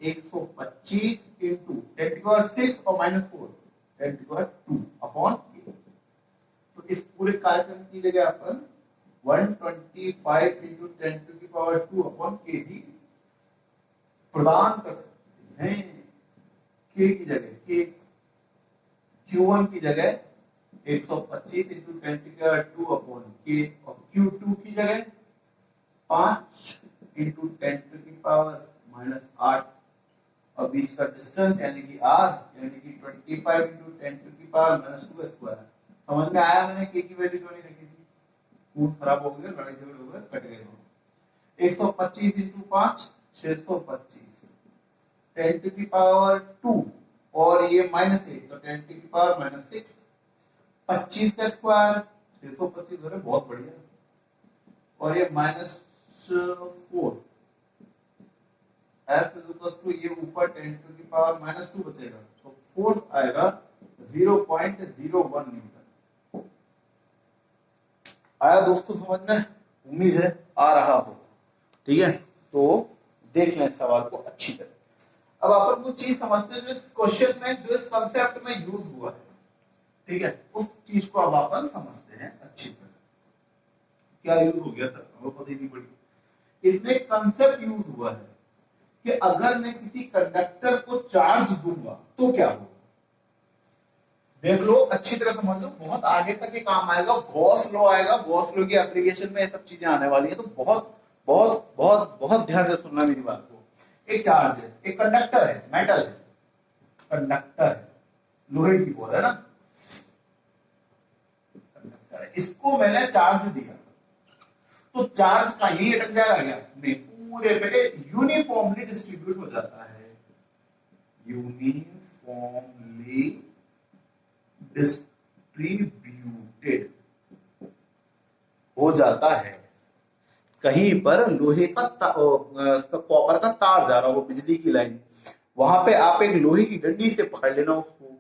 125 × 10⁻⁶ और -4 10⁻2 अपॉन K। तो इस पूरे कार्यक्रम की जगह अपन 125 × 10⁻2 अपॉन K भी प्रदान कर सकते हैं। K की जगह K, Q1 की जगह 125 × 10⁻2 अपॉन K, और Q2 की जगह 5 इंटू 10⁻⁻8 और बीच का डिस्टेंस यानी कि r यानी कि 25 इंटू 10⁻⁻2 स्क्वायर। समझ में आया मैंने k की वैल्यू क्यों नहीं रखी थी? खून खराब हो गया, लड़ाई झगड़े हो गए, कट गए दोनों। 125 इंटू 5 625 10⁻2 और ये -8 तो 10⁻⁻6 25 का स्क्वायर 625 है, बहुत बढ़िया। और ये -4 f इज इक्वल टू ये ऊपर 10⁻⁻2 बचेगा तो फोर्स आएगा 0.01 न्यूटन। आया दोस्तों समझ में? उम्मीद है आ रहा हो। ठीक है, तो देख लें सवाल को अच्छी तरह। अब अपन कुछ चीज समझते हैं जो इस क्वेश्चन में, जो इस कंसेप्ट में यूज हुआ है। ठीक है, उस चीज को अब अपन समझते हैं अच्छी तरह। क्या यूज हो गया सर? वो पता ही नहीं पड़ी। इसमें कंसेप्ट यूज हुआ है कि अगर मैं किसी कंडक्टर को चार्ज दूंगा तो क्या होगा। देख लो, अच्छी तरह समझ लो, बहुत आगे तक ये काम आएगा। गॉस लॉ आएगा, गॉस लॉ की एप्लीकेशन में ये सब चीजें आने वाली है, तो बहुत बहुत बहुत बहुत ध्यान से सुनना मेरी बात को। एक चार्ज है, एक कंडक्टर है, मेटल है, कंडक्टर है, लोहे की बोल है ना, कंडक्टर है। इसको मैंने चार्ज दिया तो चार्ज का ही अटक जाएगा क्या? नहीं, पूरे पे यूनिफॉर्मली डिस्ट्रीब्यूट हो जाता है, यूनिफॉर्मली डिस्ट्रीब्यूटेड हो जाता है। कहीं पर लोहे का कॉपर का तार जा रहा हो, बिजली की लाइन, वहां पे आप एक लोहे की डंडी से पकड़ लेना उसको,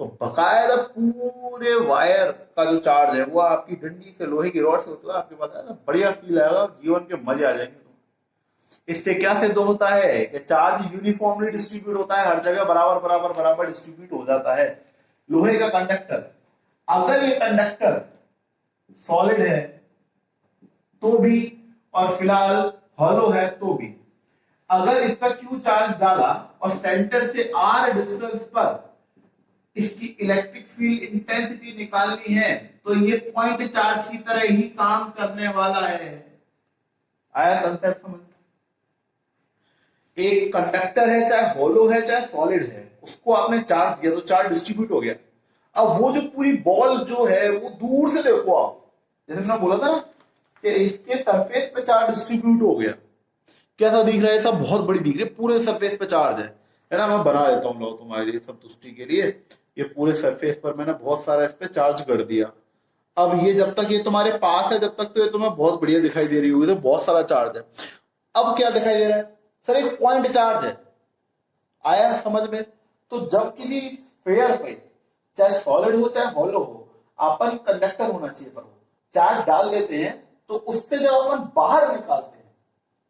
तो बकायदा पूरे वायर का जो चार्ज है वो आपकी डंडी से, लोहे की रॉड से होता है, आपके पास है ना, बढ़िया फील आएगा, जीवन के मजे आ जाएंगे। इससे क्या सिद्ध होता है कि चार्ज यूनिफॉर्मली डिस्ट्रीब्यूट होता है, हर जगह बराबर बराबर बराबर डिस्ट्रीब्यूट हो जाता है। लोहे का कंडक्टर, अगर ये कंडक्टर सॉलिड है तो भी, और फिलहाल हॉलो है तो भी, अगर इस पर क्यू चार्ज डाला और सेंटर से आर डिस्टेंस पर इसकी इलेक्ट्रिक फील्ड इंटेंसिटी निकालनी है तो ये पॉइंट चार्ज की तरह ही काम करने वाला है। आया कंसेप्ट समझ? एक कंडक्टर है, चाहे हॉलो है चाहे सॉलिड है, उसको आपने चार्ज दिया तो चार्ज डिस्ट्रीब्यूट हो गया। अब वो जो पूरी बॉल जो है वो दूर से देखो आप, जैसे मैंने बोला था ना कि इसके सरफेस पे चार्ज डिस्ट्रीब्यूट हो गया। कैसा दिख रहा है? सब बहुत बड़ी दिख रही है, पूरे सरफेस पे चार्ज है ना। मैं बना देता हूँ लो तुम्हारे लिए संतुष्टि के लिए। ये पूरे सरफेस पर मैंने बहुत सारा इस पे चार्ज कर दिया। अब ये जब तक ये तुम्हारे पास है जब तक तो ये तुम्हें बहुत बढ़िया दिखाई दे रही होगी, तो बहुत सारा चार्ज है। अब क्या दिखाई दे रहा है सर? एक पॉइंट चार्ज है। आया समझ में? तो जब किसी स्फीयर पे, चाहे सॉलिड हो चाहे हॉलो हो, अपन कंडक्टर होना चाहिए पर चार्ज डाल देते हैं तो उससे जब अपन बाहर निकालते हैं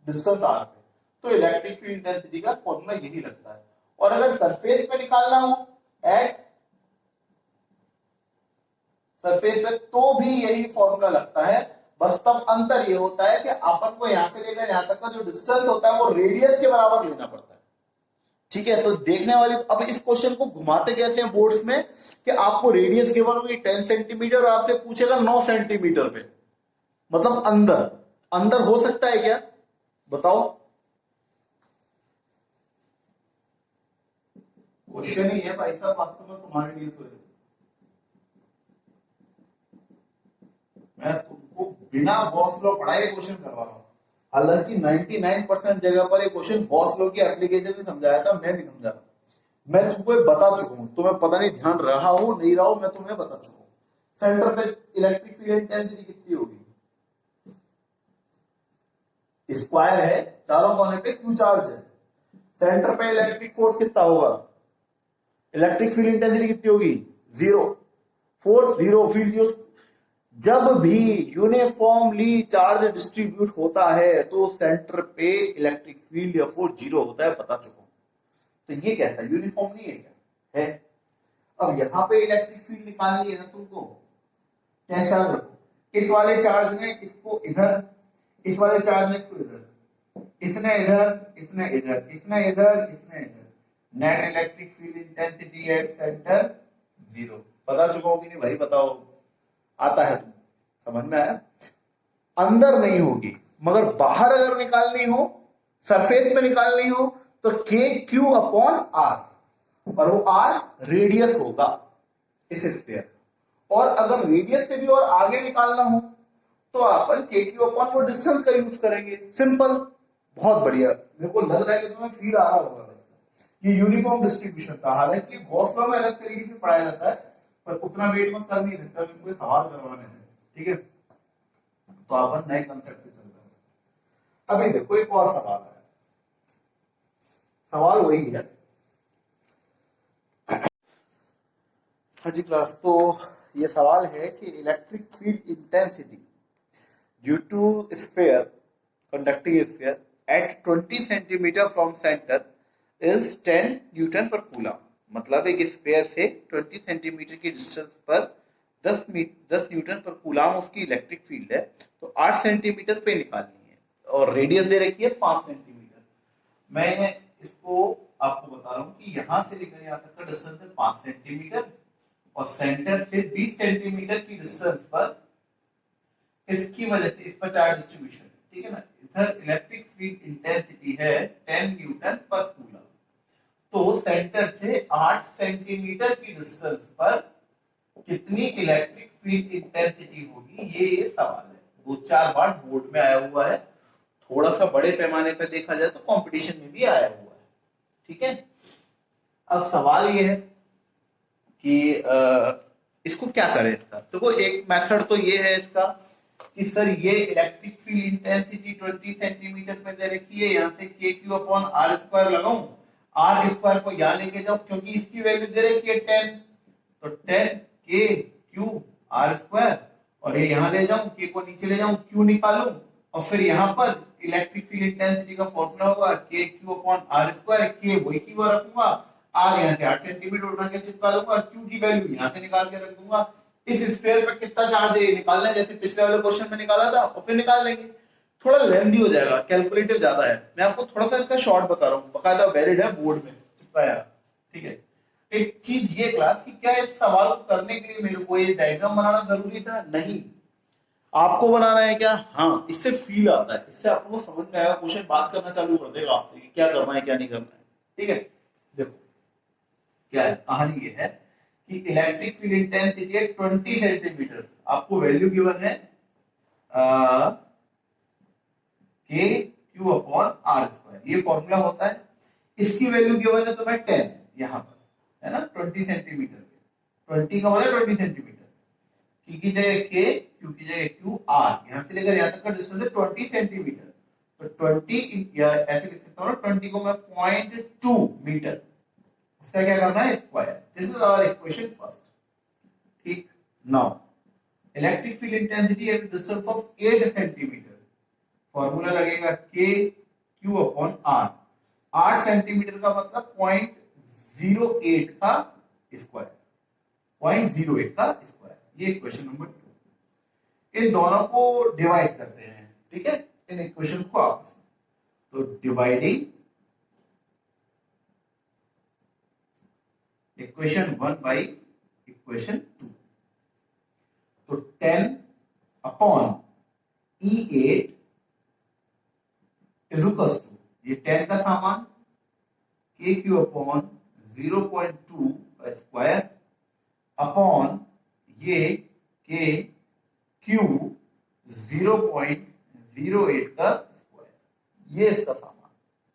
डिस्टेंस आर पे, तो इलेक्ट्रिक फील्ड इंटेंसिटी का फॉर्मूला यही लगता है। और अगर सरफेस पे निकालना हो एट सरफेस पे तो भी यही फॉर्मूला लगता है। बस तब अंतर ये होता है कि अपन को यहां से लेकर यहां तक का जो डिस्टेंस होता है वो रेडियस के बराबर लेना पड़ता है। ठीक है, तो देखने वाली, अब इस क्वेश्चन को घुमाते कैसे हैं बोर्ड्स में कि आपको रेडियस गिवन होगी 10 सेंटीमीटर और आपसे पूछेगा 9 सेंटीमीटर पे, मतलब अंदर अंदर हो सकता है क्या? बताओ। क्वेश्चन ही है भाई साहब, वास्तव में तुम्हारे लिए तो है। मैं तुमको बिना गॉस लॉ पढ़ाए क्वेश्चन करवा रहा हूं। हालांकि 99% जगह पर ये क्वेश्चन गॉस लॉ की एप्लीकेशन में समझाया था, मैं नहीं समझा। मैं तुमको बता चुका हूं, तुम्हें पता नहीं ध्यान रहा हो नहीं रहा हो, मैं तुम्हें बता चुका हूं। सेंटर पे इलेक्ट्रिक फील्ड इंटेंसिटी कितनी होगी? स्क्वायर है, चारों कोने पे क्यू चार्ज है, सेंटर पे इलेक्ट्रिक फोर्स कितना होगा? इलेक्ट्रिक फील्ड इंटेंसिटी कितनी होगी? 0। Force 0, field 0। जब भी यूनिफॉर्मली चार्ज डिस्ट्रीब्यूट होता है तो सेंटर पे इलेक्ट्रिक फील्ड या फोर्स 0 होता है, बता चुका हूं। तो ये कैसा यूनिफॉर्म नहीं है क्या? है। अब यहां पे इलेक्ट्रिक फील्ड निकालनी है ना तुमको, कैसा रखो, इस वाले चार्ज ने इसको इधर, इस वाले चार्ज ने इसको इधर, इसने इधर, इसने इधर, इसने इधर, इसने इधर। Net electric field intensity at centre 0। बता चुका हूं कि नहीं भाई? बताओ, आता है? समझ में आया? अंदर नहीं होगी, मगर बाहर अगर निकालनी हो, सरफेस में निकालनी हो, तो के क्यू अपॉन आर, और वो आर रेडियस होगा इस स्फीयर। और अगर रेडियस से भी और आगे निकालना हो तो अपन के क्यू अपॉन वो डिस्टेंस का यूज करेंगे। सिंपल, बहुत बढ़िया। मेरे को लग रहा है कि तुम्हें फील आ रहा होगा। ये यूनिफॉर्म डिस्ट्रीब्यूशन था, हालांकि गॉस लॉ में अलग तरीके से पढ़ाया जाता है, पर उतना वेट में कर नहीं सकता, कोई सवाल करवाने हैं, ठीक है। तो अपन नए कंसेप्ट पे चल रहे हैं। अभी देखो एक और सवाल है, सवाल वही है। हाँ जी क्लास, तो ये सवाल है कि electric field intensity due to sphere, conducting sphere at 20 centimetre from centre is 10 newton per coulomb. मतलब एक स्फीयर से 20 सेंटीमीटर की डिस्टेंस पर 10 न्यूटन पर कूलम उसकी इलेक्ट्रिक फील्ड है, तो 8 सेंटीमीटर पे निकालनी है और रेडियस दे रखी है 5 सेंटीमीटर। मैं इसको आपको बता रहा हूँ कि यहां से लेकर यहां तक का डिस्टेंस है 5 सेंटीमीटर, और सेंटर से 20 सेंटीमीटर की डिस्टेंस पर इसकी वजह से इस पर चार्ज डिस्ट्रीब्यूशन, ठीक है ना। इधर इलेक्ट्रिक फील्ड इंटेंसिटी है 10 न्यूटन पर कूलम, तो सेंटर से 8 सेंटीमीटर की डिस्टेंस पर कितनी इलेक्ट्रिक फील्ड इंटेंसिटी होगी, ये सवाल है। 2-4 बार बोर्ड में आया हुआ है, थोड़ा सा बड़े पैमाने पर देखा जाए तो कंपटीशन में भी आया हुआ है, ठीक है। अब सवाल ये है कि इसको क्या करें इसका। देखो एक मेथड तो ये है इसका कि सर ये इलेक्ट्रिक फील्ड इंटेंसिटी 20 सेंटीमीटर पे दे रखी है, यहाँ से के क्यू अपॉन आर स्क्वायर लगाऊं, आर स्क्वायर को यहाँ लेके जाऊं क्योंकि इसकी वैल्यू दे रखी है 10, तो 10 के क्यू आर स्क्वायर, और ये यहाँ ले जाऊं, के को नीचे ले जाऊं, क्यू निकालूं, और फिर यहाँ पर इलेक्ट्रिक फील्ड इंटेंसिटी का फॉर्मूला होगा के क्यू अपॉन आर स्क्वायर, के वही की वो रखूंगा, आर यहाँ से 8 सेंटीमीटर उठा के चिपका दूंगा, क्यू की वैल्यू यहाँ से निकाल के रख दूंगा। इस स्फीयर पर कितना चार्ज है निकालना है, जैसे पिछले वाले क्वेश्चन में निकाला था, और फिर निकाल लेंगे। थोड़ा लेंथी हो जाएगा, कैलकुलेटिव ज्यादा है, मैं आपको थोड़ा सा इसका शॉर्ट बता रहा हूँ, बकायदा वैलिड है, बोर्ड में चिपकाया, ठीक है। एक चीज ये क्लास कि क्या इस सवाल को करने के लिए मेरे को ये डायग्राम बनाना जरूरी था? नहीं। आपको बनाना है क्या? हाँ, इससे फील आता है, इससे आपको समझ में आएगा, क्वेश्चन बात करना चालू कर देगा आपसे कि क्या करना है क्या नहीं करना है, ठीक है। देखो क्या है, कहानी ये है कि इलेक्ट्रिक फील्ड इंटेंसिटी है 20 सेंटीमीटर, आपको वैल्यू गिवन है के क्यू अपॉन आर स्क्वायर, ये फॉर्मूला होता है। इसकी वैल्यू गिवन है तो मैं 10 यहां पर है ना, 20 सेंटीमीटर पे, 20 का मतलब 20 सेंटीमीटर, की जगह के, क्यू की जगह क्यू, आर यहां से लेकर यहां तक का डिस्टेंस है 20 सेंटीमीटर, तो 20 या ऐसे लिख सकता हूं, 20 को मैं 0.2 मीटर, उसका क्या करना है square. This is our equation first, ठीक। Now electric field intensity at distance of 8 centimetre, formula लगेगा के क्यू अपॉन आर, 8 सेंटीमीटर का मतलब 0.08 का स्क्वायर, 0.08 का स्क्वायर, ये इक्वेशन नंबर 2। इन दोनों को डिवाइड करते हैं, ठीक है, इन इक्वेशन को आपस में, तो डिवाइडिंग इक्वेशन 1 बाई इक्वेशन 2, तो 10 upon E8 is equal to, ये 10 का सामान के क्यू अपॉन 0.2 का स्क्वायर अपॉन ये के क्यू 0.08 का स्क्वायर, ये इसका सामान।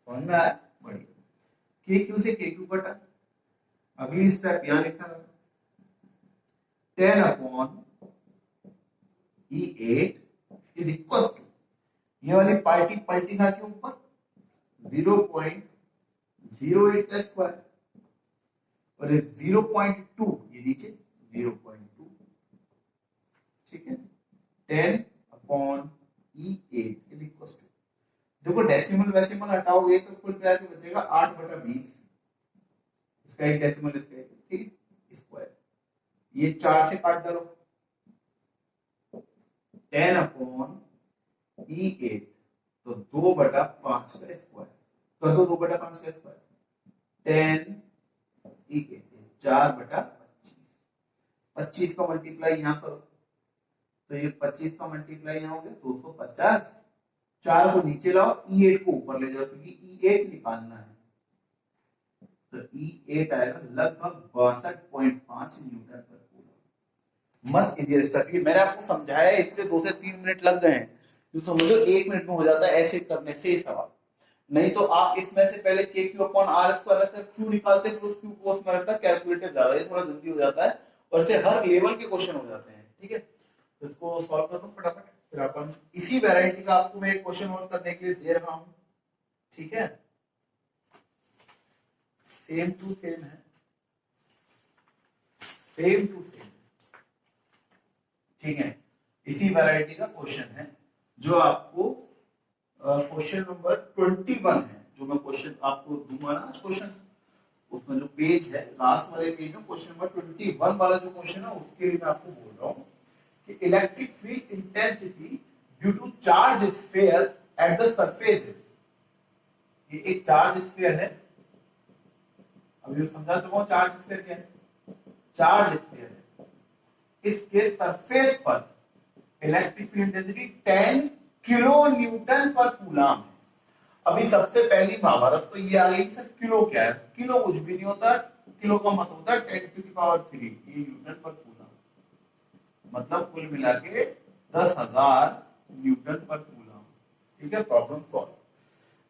समझ में आया? बढ़िया। के क्यू से के क्यू कटा, अगली स्टेप यहां लिखा है 10 upon E8 is equal to, ये वाली पार्टी पलटी खा के ऊपर 0.08 का स्क्वायर, और 0.2 ये नीचे 0.2, ठीक है। 10 upon E8 is equal to, देखो डेसिमल वेसिमल हटाओगे तो कुल मिला के बचेगा 8/20, इसका एक डेसिमल इसका एक, ठीक, स्क्वायर, ये 4 से काट डालो, 10 अपॉन E8 तो 2/5 का स्क्वायर कर दो, 2/5 का स्क्वायर 10 E8, 4/25, 25 का मल्टीप्लाई यहां करो, तो ये 25 का मल्टीप्लाई यहां हो गया 250, 4 को नीचे लाओ, E8 को ऊपर ले जाओ क्योंकि E8 निकालना है। तो E8 आएगा लगभग 62.5 Newton per coulomb. Much easier stuff. ये मैंने आपको समझाया है इसलिए 2 से 3 मिनट लग गए हैं, तो समझो 1 मिनट में हो जाता है ऐसे करने से ही सवाल। नहीं तो आप इसमें से पहले के क्यू अपॉन आर स्क्वायर रखकर क्यू निकालते, फिर उस क्यू को उसमें रखकर कैलकुलेटर ज्यादा, ये थोड़ा जल्दी हो जाता है और इससे हर लेवल के क्वेश्चन हो जाते हैं। ठीक है, तो इसको सॉल्व कर दो फटाफट। फिर अपन इसी वैरायटी का आपको मैं एक क्वेश्चन और करने के लिए दे रहा हूं। ठीक है, सेम टू सेम है, सेम टू सेम। ठीक है, इसी वैरायटी का क्वेश्चन है जो आपको क्वेश्चन नंबर 21 है, जो मैं क्वेश्चन आपको दूंगा ना क्वेश्चन, उसमें जो पेज है लास्ट वाले पेज में क्वेश्चन नंबर 21 वाला जो क्वेश्चन है उसके लिए मैं आपको बोल रहा हूं कि electric field intensity due to charge sphere at the surface. ये एक चार्ज स्फीयर है, अभी समझा चुका हूं चार्ज स्फीयर क्या है। चार्ज स्फीयर है, इसके सरफेस पर electric field intensity 10 kilo Newton per coulomb है। अभी सबसे पहली महाभारत तो ये आ गई सर किलो क्या है, किलो कुछ भी नहीं होता, किलो का मतलब होता है 10 टू द पावर 3, ये न्यूटन पर कूलम, मतलब कुल मिला के 10,000 न्यूटन पर कूलम। ठीक है, problem solve.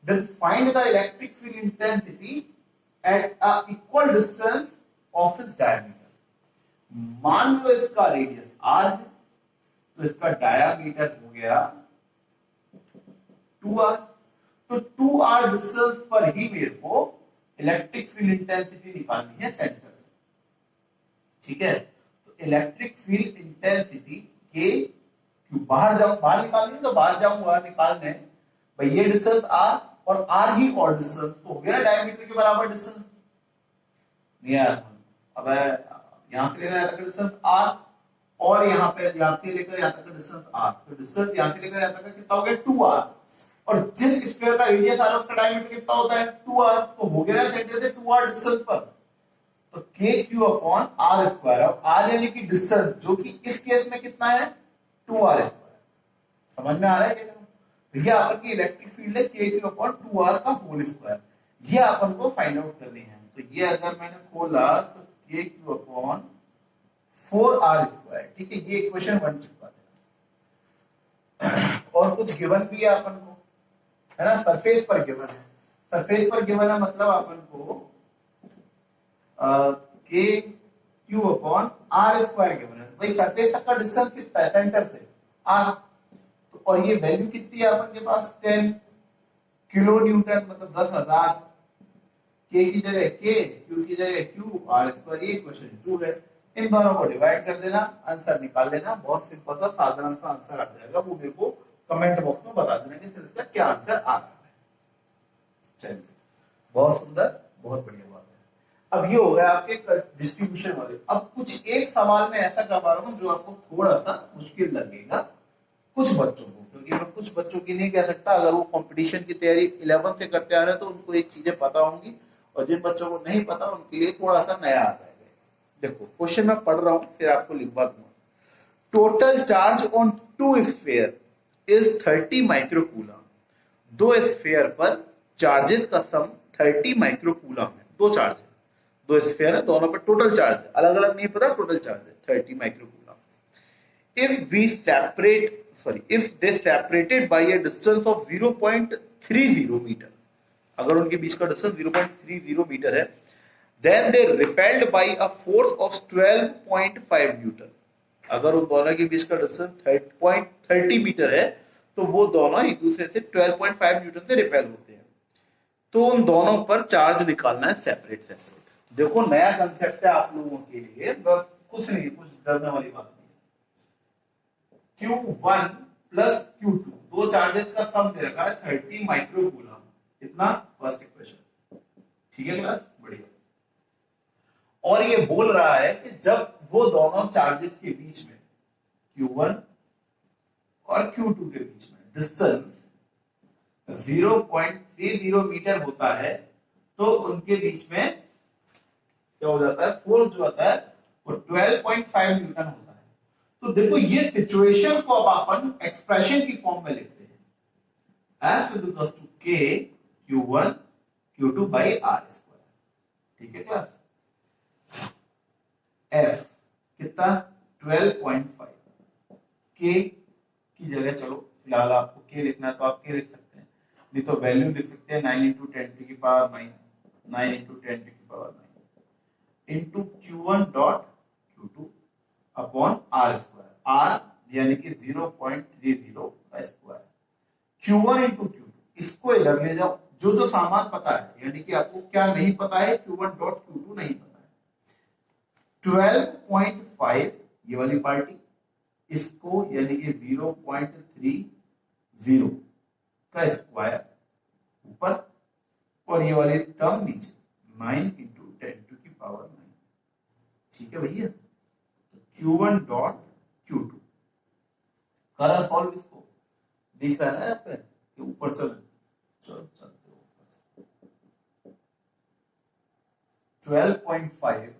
Then find the electric field intensity at a equal distance of its diameter. मान लो इसका रेडियस r है, तो इसका डायमीटर हो गया 2r, तो 2r डिस्टेंस पर ही मेरे को इलेक्ट्रिक फील्ड इंटेंसिटी निकालनी है सेंटर से। ठीक है, तो इलेक्ट्रिक फील्ड इंटेंसिटी के क्यों बाहर जाऊं, बाहर निकालनी है तो बाहर जाऊंगा निकालने, भाई ये डिस्टेंस r और r ही और डिस्टेंस तो हो गया डायमीटर के बराबर डिस्टेंस। नहीं यार, अब यहां से लेकर यहां तक डिस्टेंस r और यहां पे यहां से लेकर यहां तक डिस्टेंस r, तो डिस्टेंस यहां से लेकर यहां तक कितना हो गया 2r, और जिस स्फीयर का रेडियस आ रहा है उसका डायमीटर कितना होता है 2r, तो हो गया सेंटर से 2r डिस्टेंस पर। तो k q upon r square, और r यानी कि डिस्टेंस जो कि इस केस में कितना है 2r स्क्वायर। समझ में आ रहा है क्या? ये अपन की इलेक्ट्रिक फील्ड है k q अपॉन 2r का होल स्क्वायर, ये अपन को फाइंड आउट करनी है। तो ये अगर मैंने खोला तो k q upon 4r square. ठीक है, ये इक्वेशन बन चुका है। और कुछ गिवन भी है अपन को, है ना, सरफेस पर गिवन है, सरफेस पर गिवन है मतलब अपन को k q upon r square given है। भाई सरफेस तक का डिस्टेंस कितना है सेंटर से r, तो और ये वैल्यू कितनी है अपन के पास 10 किलो न्यूटन, मतलब 10,000। k की जगह k, q की जगह q, r स्क्वायर, ये क्वेश्चन 2 है। इन दोनों को डिवाइड कर देना, आंसर निकाल लेना, बहुत सिंपल सा साधारण सा आंसर आ जाएगा। वो मेरे को कमेंट बॉक्स में बता देना कि इसका क्या आंसर आ रहा है। चलिए, बहुत सुंदर, बहुत बढ़िया बात है। अब ये हो गया आपके डिस्ट्रीब्यूशन वाले। अब कुछ एक सवाल में ऐसा करवा रहा हूं जो आपको थोड़ा सा मुश्किल लगेगा कुछ बच्चों को, क्योंकि मैं कुछ बच्चों की नहीं कह सकता, अगर वो कंपटीशन की तैयारी 11 से करते आ रहे हैं तो उनको एक चीजें पता होंगी, और जिन बच्चों को नहीं पता उनके लिए थोड़ा सा नया आ जाएगा। देखो क्वेश्चन मैं पढ़ रहा हूं फिर आपको लिखवा दूंगा। Total charge on 2 sphere is 30 microcoulomb. 2 sphere पर चार्जेस का सम 30 माइक्रोकूलम है। 2 चार्ज है, 2 स्फीयर है, दोनों पर टोटल चार्ज है, अलग अलग नहीं पता, टोटल चार्ज है 30 microcoulomb. if they separated by a distance of 0.30 metre, अगर उनके बीच का डिस्टेंस 0.30 मीटर है, then they repelled by a force of 12.5 newton. अगर उन दोनों के बीच का डिस्टेंस 30 मीटर है तो वो दोनों एक दूसरे से 12.5 न्यूटन से रिपेल होते हैं। तो उन दोनों पर चार्ज निकालना है सेपरेट सेपरेट। देखो नया कंसेप्ट है आप लोगों के लिए, कुछ नहीं, कुछ डरने वाली बात नहीं। Q1 प्लस Q2, 2 चार्जेस का सम दे रखा है 30 माइक्रोकूलम। इतना फर्स्ट इक्वेशन। ठीक है क्लास, बढ़िया। और ये बोल रहा है कि जब वो दोनों चार्जेस के बीच में Q1 और Q2 के बीच में डिस्टेंस 0.30 मीटर होता है तो उनके बीच में क्या हो जाता है, फोर्स जो होता है वो 12.5 न्यूटन होता है। तो देखो ये सिचुएशन को अब अपन एक्सप्रेशन की फॉर्म में लिखते हैं। F is equals to K Q1 Q2 by R square. ठीक है क्लास। F कितना 12.5, K की जगह चलो फिलहाल आपको K लिखना है तो आप K लिख सकते हैं, नहीं तो वैल्यू लिख सकते हैं 9 into 10 to the power 9, 9 into 10 to the power 9 into Q1 dot Q2 upon R square, R यानी कि 0.30 का स्क्वायर, Q1 into Q2, इसको इधर ले जाओ, जो जो सामान पता है, यानी कि आपको क्या नहीं पता है, Q1 dot Q2 नहीं पता है, 12.5 ये वाली पार्टी, इसको यानी कि 0.30 का स्क्वायर ऊपर और ये वाली टर्म नीचे, 9 into 10 to the power 9। ठीक है भैया, Q1 dot Q2 करा सॉल्व, इसको दिख रहा है ना यहाँ पे कि ऊपर चल चलते ऊपर 12.5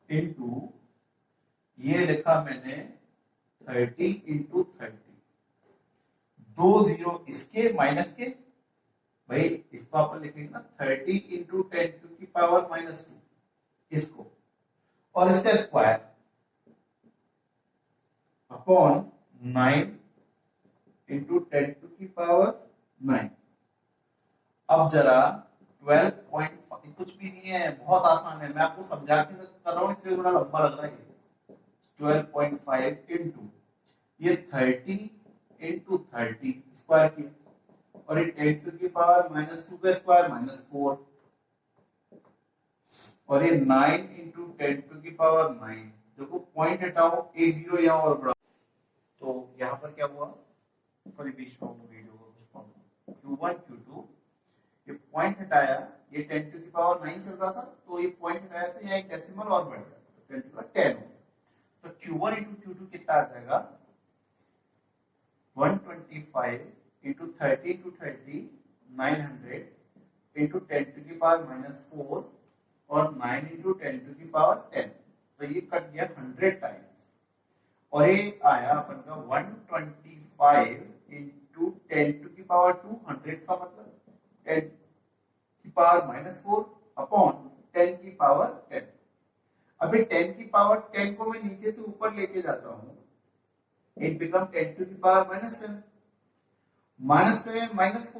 इंटू ये लिखा मैंने 30 इंटू 30, 2 0 इसके माइनस के, भाई इसको अपन लिखेंगे ना 30 इंटू 10 टू की पावर -2 इसको, और इसका स्क्वायर अपॉन 9 इंटू 10 टू की पावर 9। अब जरा 12.5 कुछ भी नहीं है, बहुत आसान है, मैं आपको समझा के कर रहा हूँ इसलिए थोड़ा लंबा लग रहा है। 12.5 इंटू ये 30 इंटू 30 स्क्वायर किया, और ये 10 टू की पावर -2 का स्क्वायर -4, और ये 9 इंटू 10 टू की पावर 9। देखो पॉइंट हटाओ, एक जीरो यहाँ और बढ़ा, तो यहाँ पर क्या हुआ, सॉरी बीच में वीडियो को Q1 Q2 ये पॉइंट हटाया, ये 10 टू की पावर 9 चल रहा था, तो ये पॉइंट हटाया तो यहाँ एक डेसिमल और बढ़ गया, तो 10 का 10 हो गया, तो Q1 इंटू Q2 कितना आ जाएगा, 125 इंटू 30 इंटू 30 900 इंटू 10 टू की पावर -4 और 9 इंटू 10 टू की पावर 10, तो ये कट गया 100 टाइम्स, और ये आया अपन का 125 इंटू 10 टू की पावर 2, 100 का मतलब 10 की पावर -4 अपॉन 10 की पावर 10। अभी 10 की पावर 10 को मैं नीचे से ऊपर लेके जाता हूं, it become 10 to the power -10, -10 -4 minus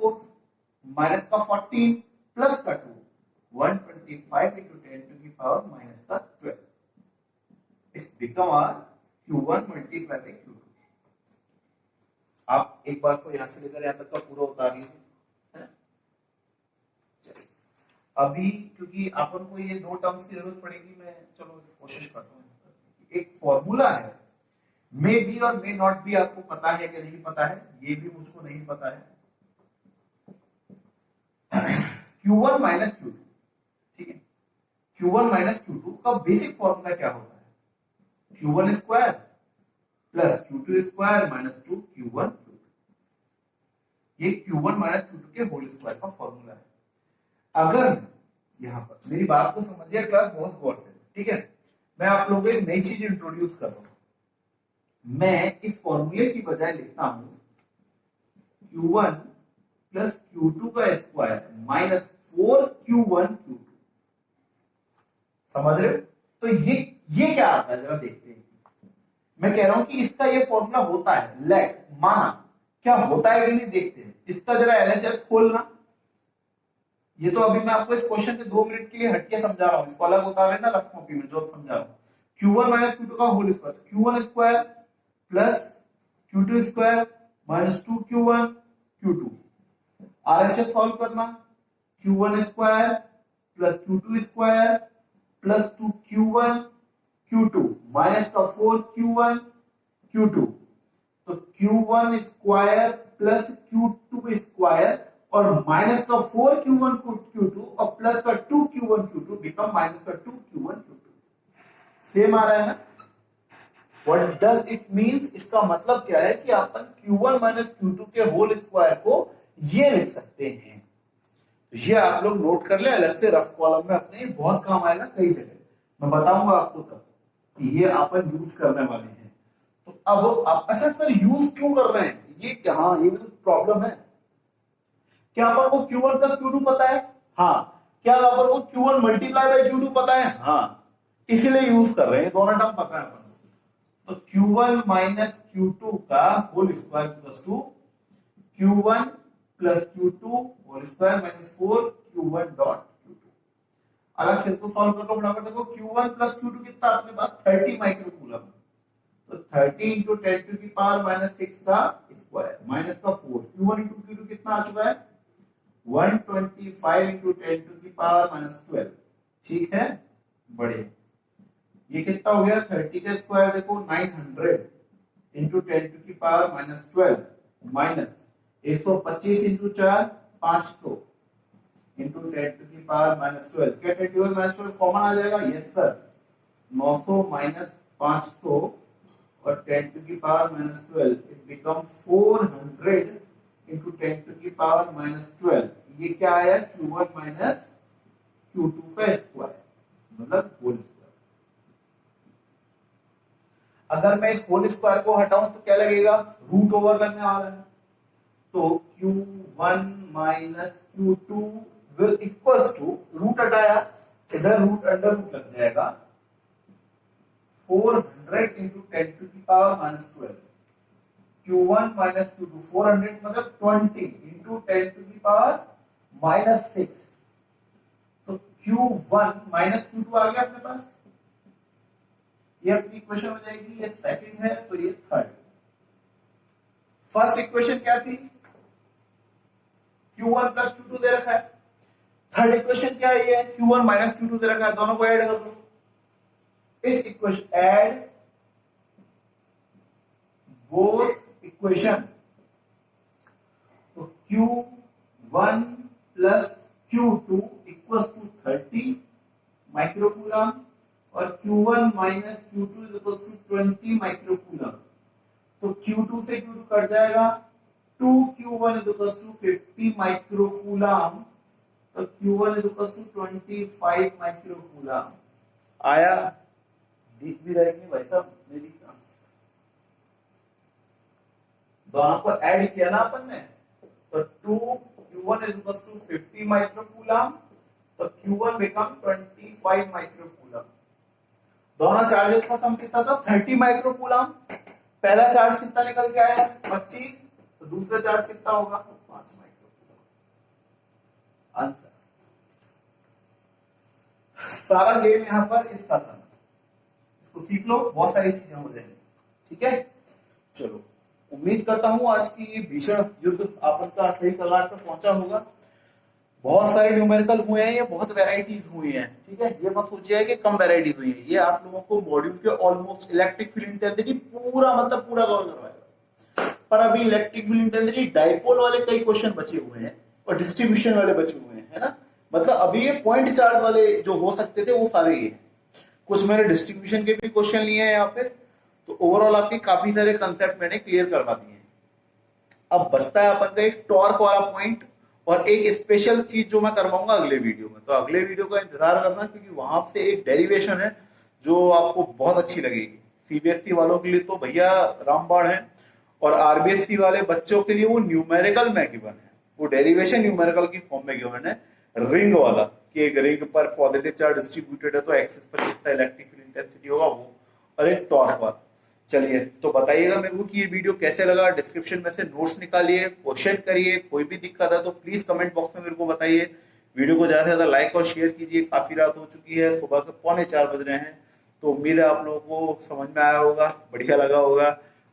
का 14 प्लस का 2, 125 into 10 to the power minus का 12, it's become our Q1 multiply by Q2। आप एक बार को यहां से लेकर यहां तक का पूरा उतार लीजिए। अभी क्योंकि अपन को ये दो टर्म्स की जरूरत पड़ेगी, मैं चलो कोशिश करता हूँ। एक फॉर्मूला है, मे बी और मे नॉट बी, आपको पता है कि नहीं पता है, ये भी मुझको नहीं पता है। Q1 माइनस Q2, ठीक है, Q1 माइनस Q2 का बेसिक फॉर्मूला क्या होता है, Q1 square plus Q2 square minus 2 Q1 Q2, ये Q1 माइनस Q2 के होल स्क्वायर का फॉर्मूला है। अगर यहाँ पर मेरी बात को समझिए क्लास बहुत गौर से, ठीक है, मैं आप लोगों को एक नई चीज इंट्रोड्यूस कर रहा हूं। मैं इस फॉर्मूले की बजाय लिखता हूं Q1 प्लस Q2 का स्क्वायर माइनस 4Q1 Q2, समझ रहे हो? तो ये क्या आता है जरा देखते हैं। मैं कह रहा हूं कि इसका ये फॉर्मूला होता है, लेट माना क्या होता है कि नहीं देखते हैं। इसका जरा LHS खोलना, ये तो अभी मैं आपको इस क्वेश्चन से 2 मिनट के लिए हटके समझा रहा हूं, इसको अलग उतार लेना रफ कॉपी में जो आप समझा रहा हूं। Q1 माइनस Q2 का whole square, Q1 square plus Q2 square minus 2Q1 Q2, RHS solve करना, Q1 square plus Q2 square plus 2Q1 Q2 minus का 4Q1 Q2, तो Q1 square plus Q2 square और minus का 4Q1 Q2 और plus का 2Q1 Q2 become minus का 2Q1 Q2। Same आ रहा है ना? What does it means? इसका मतलब क्या है कि अपन Q1 माइनस Q2 के होल स्क्वायर को ये लिख सकते हैं। तो ये आप लोग नोट कर ले अलग से रफ कॉलम में अपने, बहुत काम आएगा कई जगह, मैं बताऊंगा आपको तब कि ये अपन यूज करने वाले हैं। तो अब आप अच्छा सर यूज क्यों कर रहे हैं, ये क्या, हाँ ये तो प्रॉब्लम है। क्या अपन को Q1 प्लस Q2 पता है? हाँ। क्या अपन को Q1 मल्टीप्लाई बाय Q2 पता है? हाँ, इसीलिए यूज कर रहे हैं, दोनों टर्म पता है अपन को। तो Q1 माइनस Q2 का whole square plus two Q1 plus Q2 whole square minus 4 Q1 dot Q2। अलग से इसको सॉल्व कर लो फटाफट। देखो Q1 प्लस Q2 कितना अपने पास 30 माइक्रोकूलम, तो 30 इंटू 10 टू की पावर माइनस 6 का स्क्वायर माइनस का 4। Q1 इंटू Q2 कितना आ चुका है 125 इंटू 10 टू की पावर माइनस 12। ठीक है, बढ़िया। ये कितना हो गया 30 का स्क्वायर देखो 900 इंटू 10 टू की power minus 12 minus 125 into 4 500 into 10 to की पावर माइनस 12। क्या 10 माइनस 12 कॉमन आ जाएगा? Yes sir. 900 माइनस 500 और 10 टू की power minus 12 it become 400 into 10 to की पावर माइनस 12। ये क्या आया Q1 माइनस Q2 का स्क्वायर मतलब होल स्क्वायर। अगर मैं इस होल स्क्वायर को हटाऊं तो क्या लगेगा? रूट ओवर लगने वाला है। तो Q1 minus Q2 will equals to, root हटाया इधर रूट अंडर रूट लग जाएगा 400 इंटू 10 टू की power minus 12। Q1 minus Q2 400 मतलब 20 इंटू 10 टू की पावर माइनस 6। तो Q1 माइनस Q2 आ गया अपने पास, ये अपनी इक्वेशन हो जाएगी। ये सेकंड है तो ये थर्ड। फर्स्ट इक्वेशन क्या थी? Q1 प्लस Q2 दे रखा है। थर्ड इक्वेशन क्या है? ये Q1 माइनस Q2 दे रखा है। दोनों को ऐड कर दो। इस इक्वेशन ऐड बोथ इक्वेशन, तो Q1 plus Q2 equals to 30 microcoulomb और Q1 minus Q2 is equals to 20 microcoulomb. तो Q2 से Q2 कट जाएगा, 2Q1 is equals to 50 microcoulomb, तो Q1 is equals to 25 microcoulomb. आया? दिख भी रहेगी भाई साहब, नहीं दिखा? दोनों को ऐड किया ना अपन ने, तो 2Q1 is equals to 50 microcoulomb, तो Q1 बिकम 25 माइक्रोकूलम। दोनों चार्जेस का सम कितना था 30 माइक्रोकूलम। पहला चार्ज कितना निकल के आया 25, तो दूसरा चार्ज कितना होगा 5 माइक्रोकूलम। आंसर। सारा गेम यहां पर इसका था, इसको सीख लो, बहुत सारी चीजें हो जाएंगी। ठीक है, चलो उम्मीद करता हूं आज की ये भीषण युद्ध आपन का सही कगार पर पहुंचा होगा। बहुत सारे न्यूमेरिकल हुए हैं, ये बहुत वैरायटीज हुई हैं। ठीक है, ये मत सोचिए कि कम वैरायटीज हुई है। ये आप लोगों को मॉड्यूल के ऑलमोस्ट इलेक्ट्रिक फील्ड इंटेंसिटी पूरा मतलब पूरा कवर करवाएगा। पर अभी इलेक्ट्रिक फील्ड इंटेंसिटी डाइपोल वाले कई क्वेश्चन बचे हुए हैं और डिस्ट्रीब्यूशन वाले बचे हुए हैं, है ना। मतलब अभी ये पॉइंट चार्ज वाले जो हो सकते थे वो सारे ये हैं। कुछ मैंने डिस्ट्रीब्यूशन के भी क्वेश्चन लिए हैं यहाँ पे, तो ओवरऑल आपके काफी सारे कंसेप्ट मैंने क्लियर करवा दिए हैं। अब बचता है अपन का एक टॉर्क वाला पॉइंट और एक स्पेशल चीज जो मैं करवाऊंगा अगले वीडियो में। तो अगले वीडियो का इंतजार करना, क्योंकि वहां से एक डेरिवेशन है जो आपको बहुत अच्छी लगेगी। सीबीएसई वालों के लिए तो भैया रामबाण है, और आरबीएसई वाले बच्चों के लिए वो न्यूमेरिकल में गिवन है, वो डेरिवेशन न्यूमेरिकल की फॉर्म में गिवन है। रिंग वाला कि एक रिंग पर पॉजिटिव चार्ज डिस्ट्रीब्यूटेड है तो एक्सिस पर कितना इलेक्ट्रिक फील्ड इंटेंसिटी होगा वो, और एक टॉर्क वाला। चलिए, तो बताइएगा मेरे को कि ये वीडियो कैसे लगा। डिस्क्रिप्शन में से नोट्स निकालिए, क्वेश्चन करिए, कोई भी दिक्कत है तो प्लीज कमेंट बॉक्स में मेरे को बताइए। वीडियो को ज्यादा से ज्यादा लाइक और शेयर कीजिए। काफी रात हो चुकी है, सुबह के 3:45 बज रहे हैं, तो उम्मीद है आप लोगों को समझ में आया होगा, बढ़िया लगा होगा।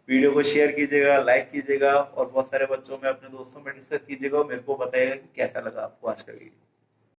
वीडियो को शेयर कीजिएगा, लाइक कीजिएगा और बहुत सारे बच्चों में अपने दोस्तों में डिस्कस कीजिएगा। मेरे को बताइएगा कि कैसा लगा आपको आज का वीडियो।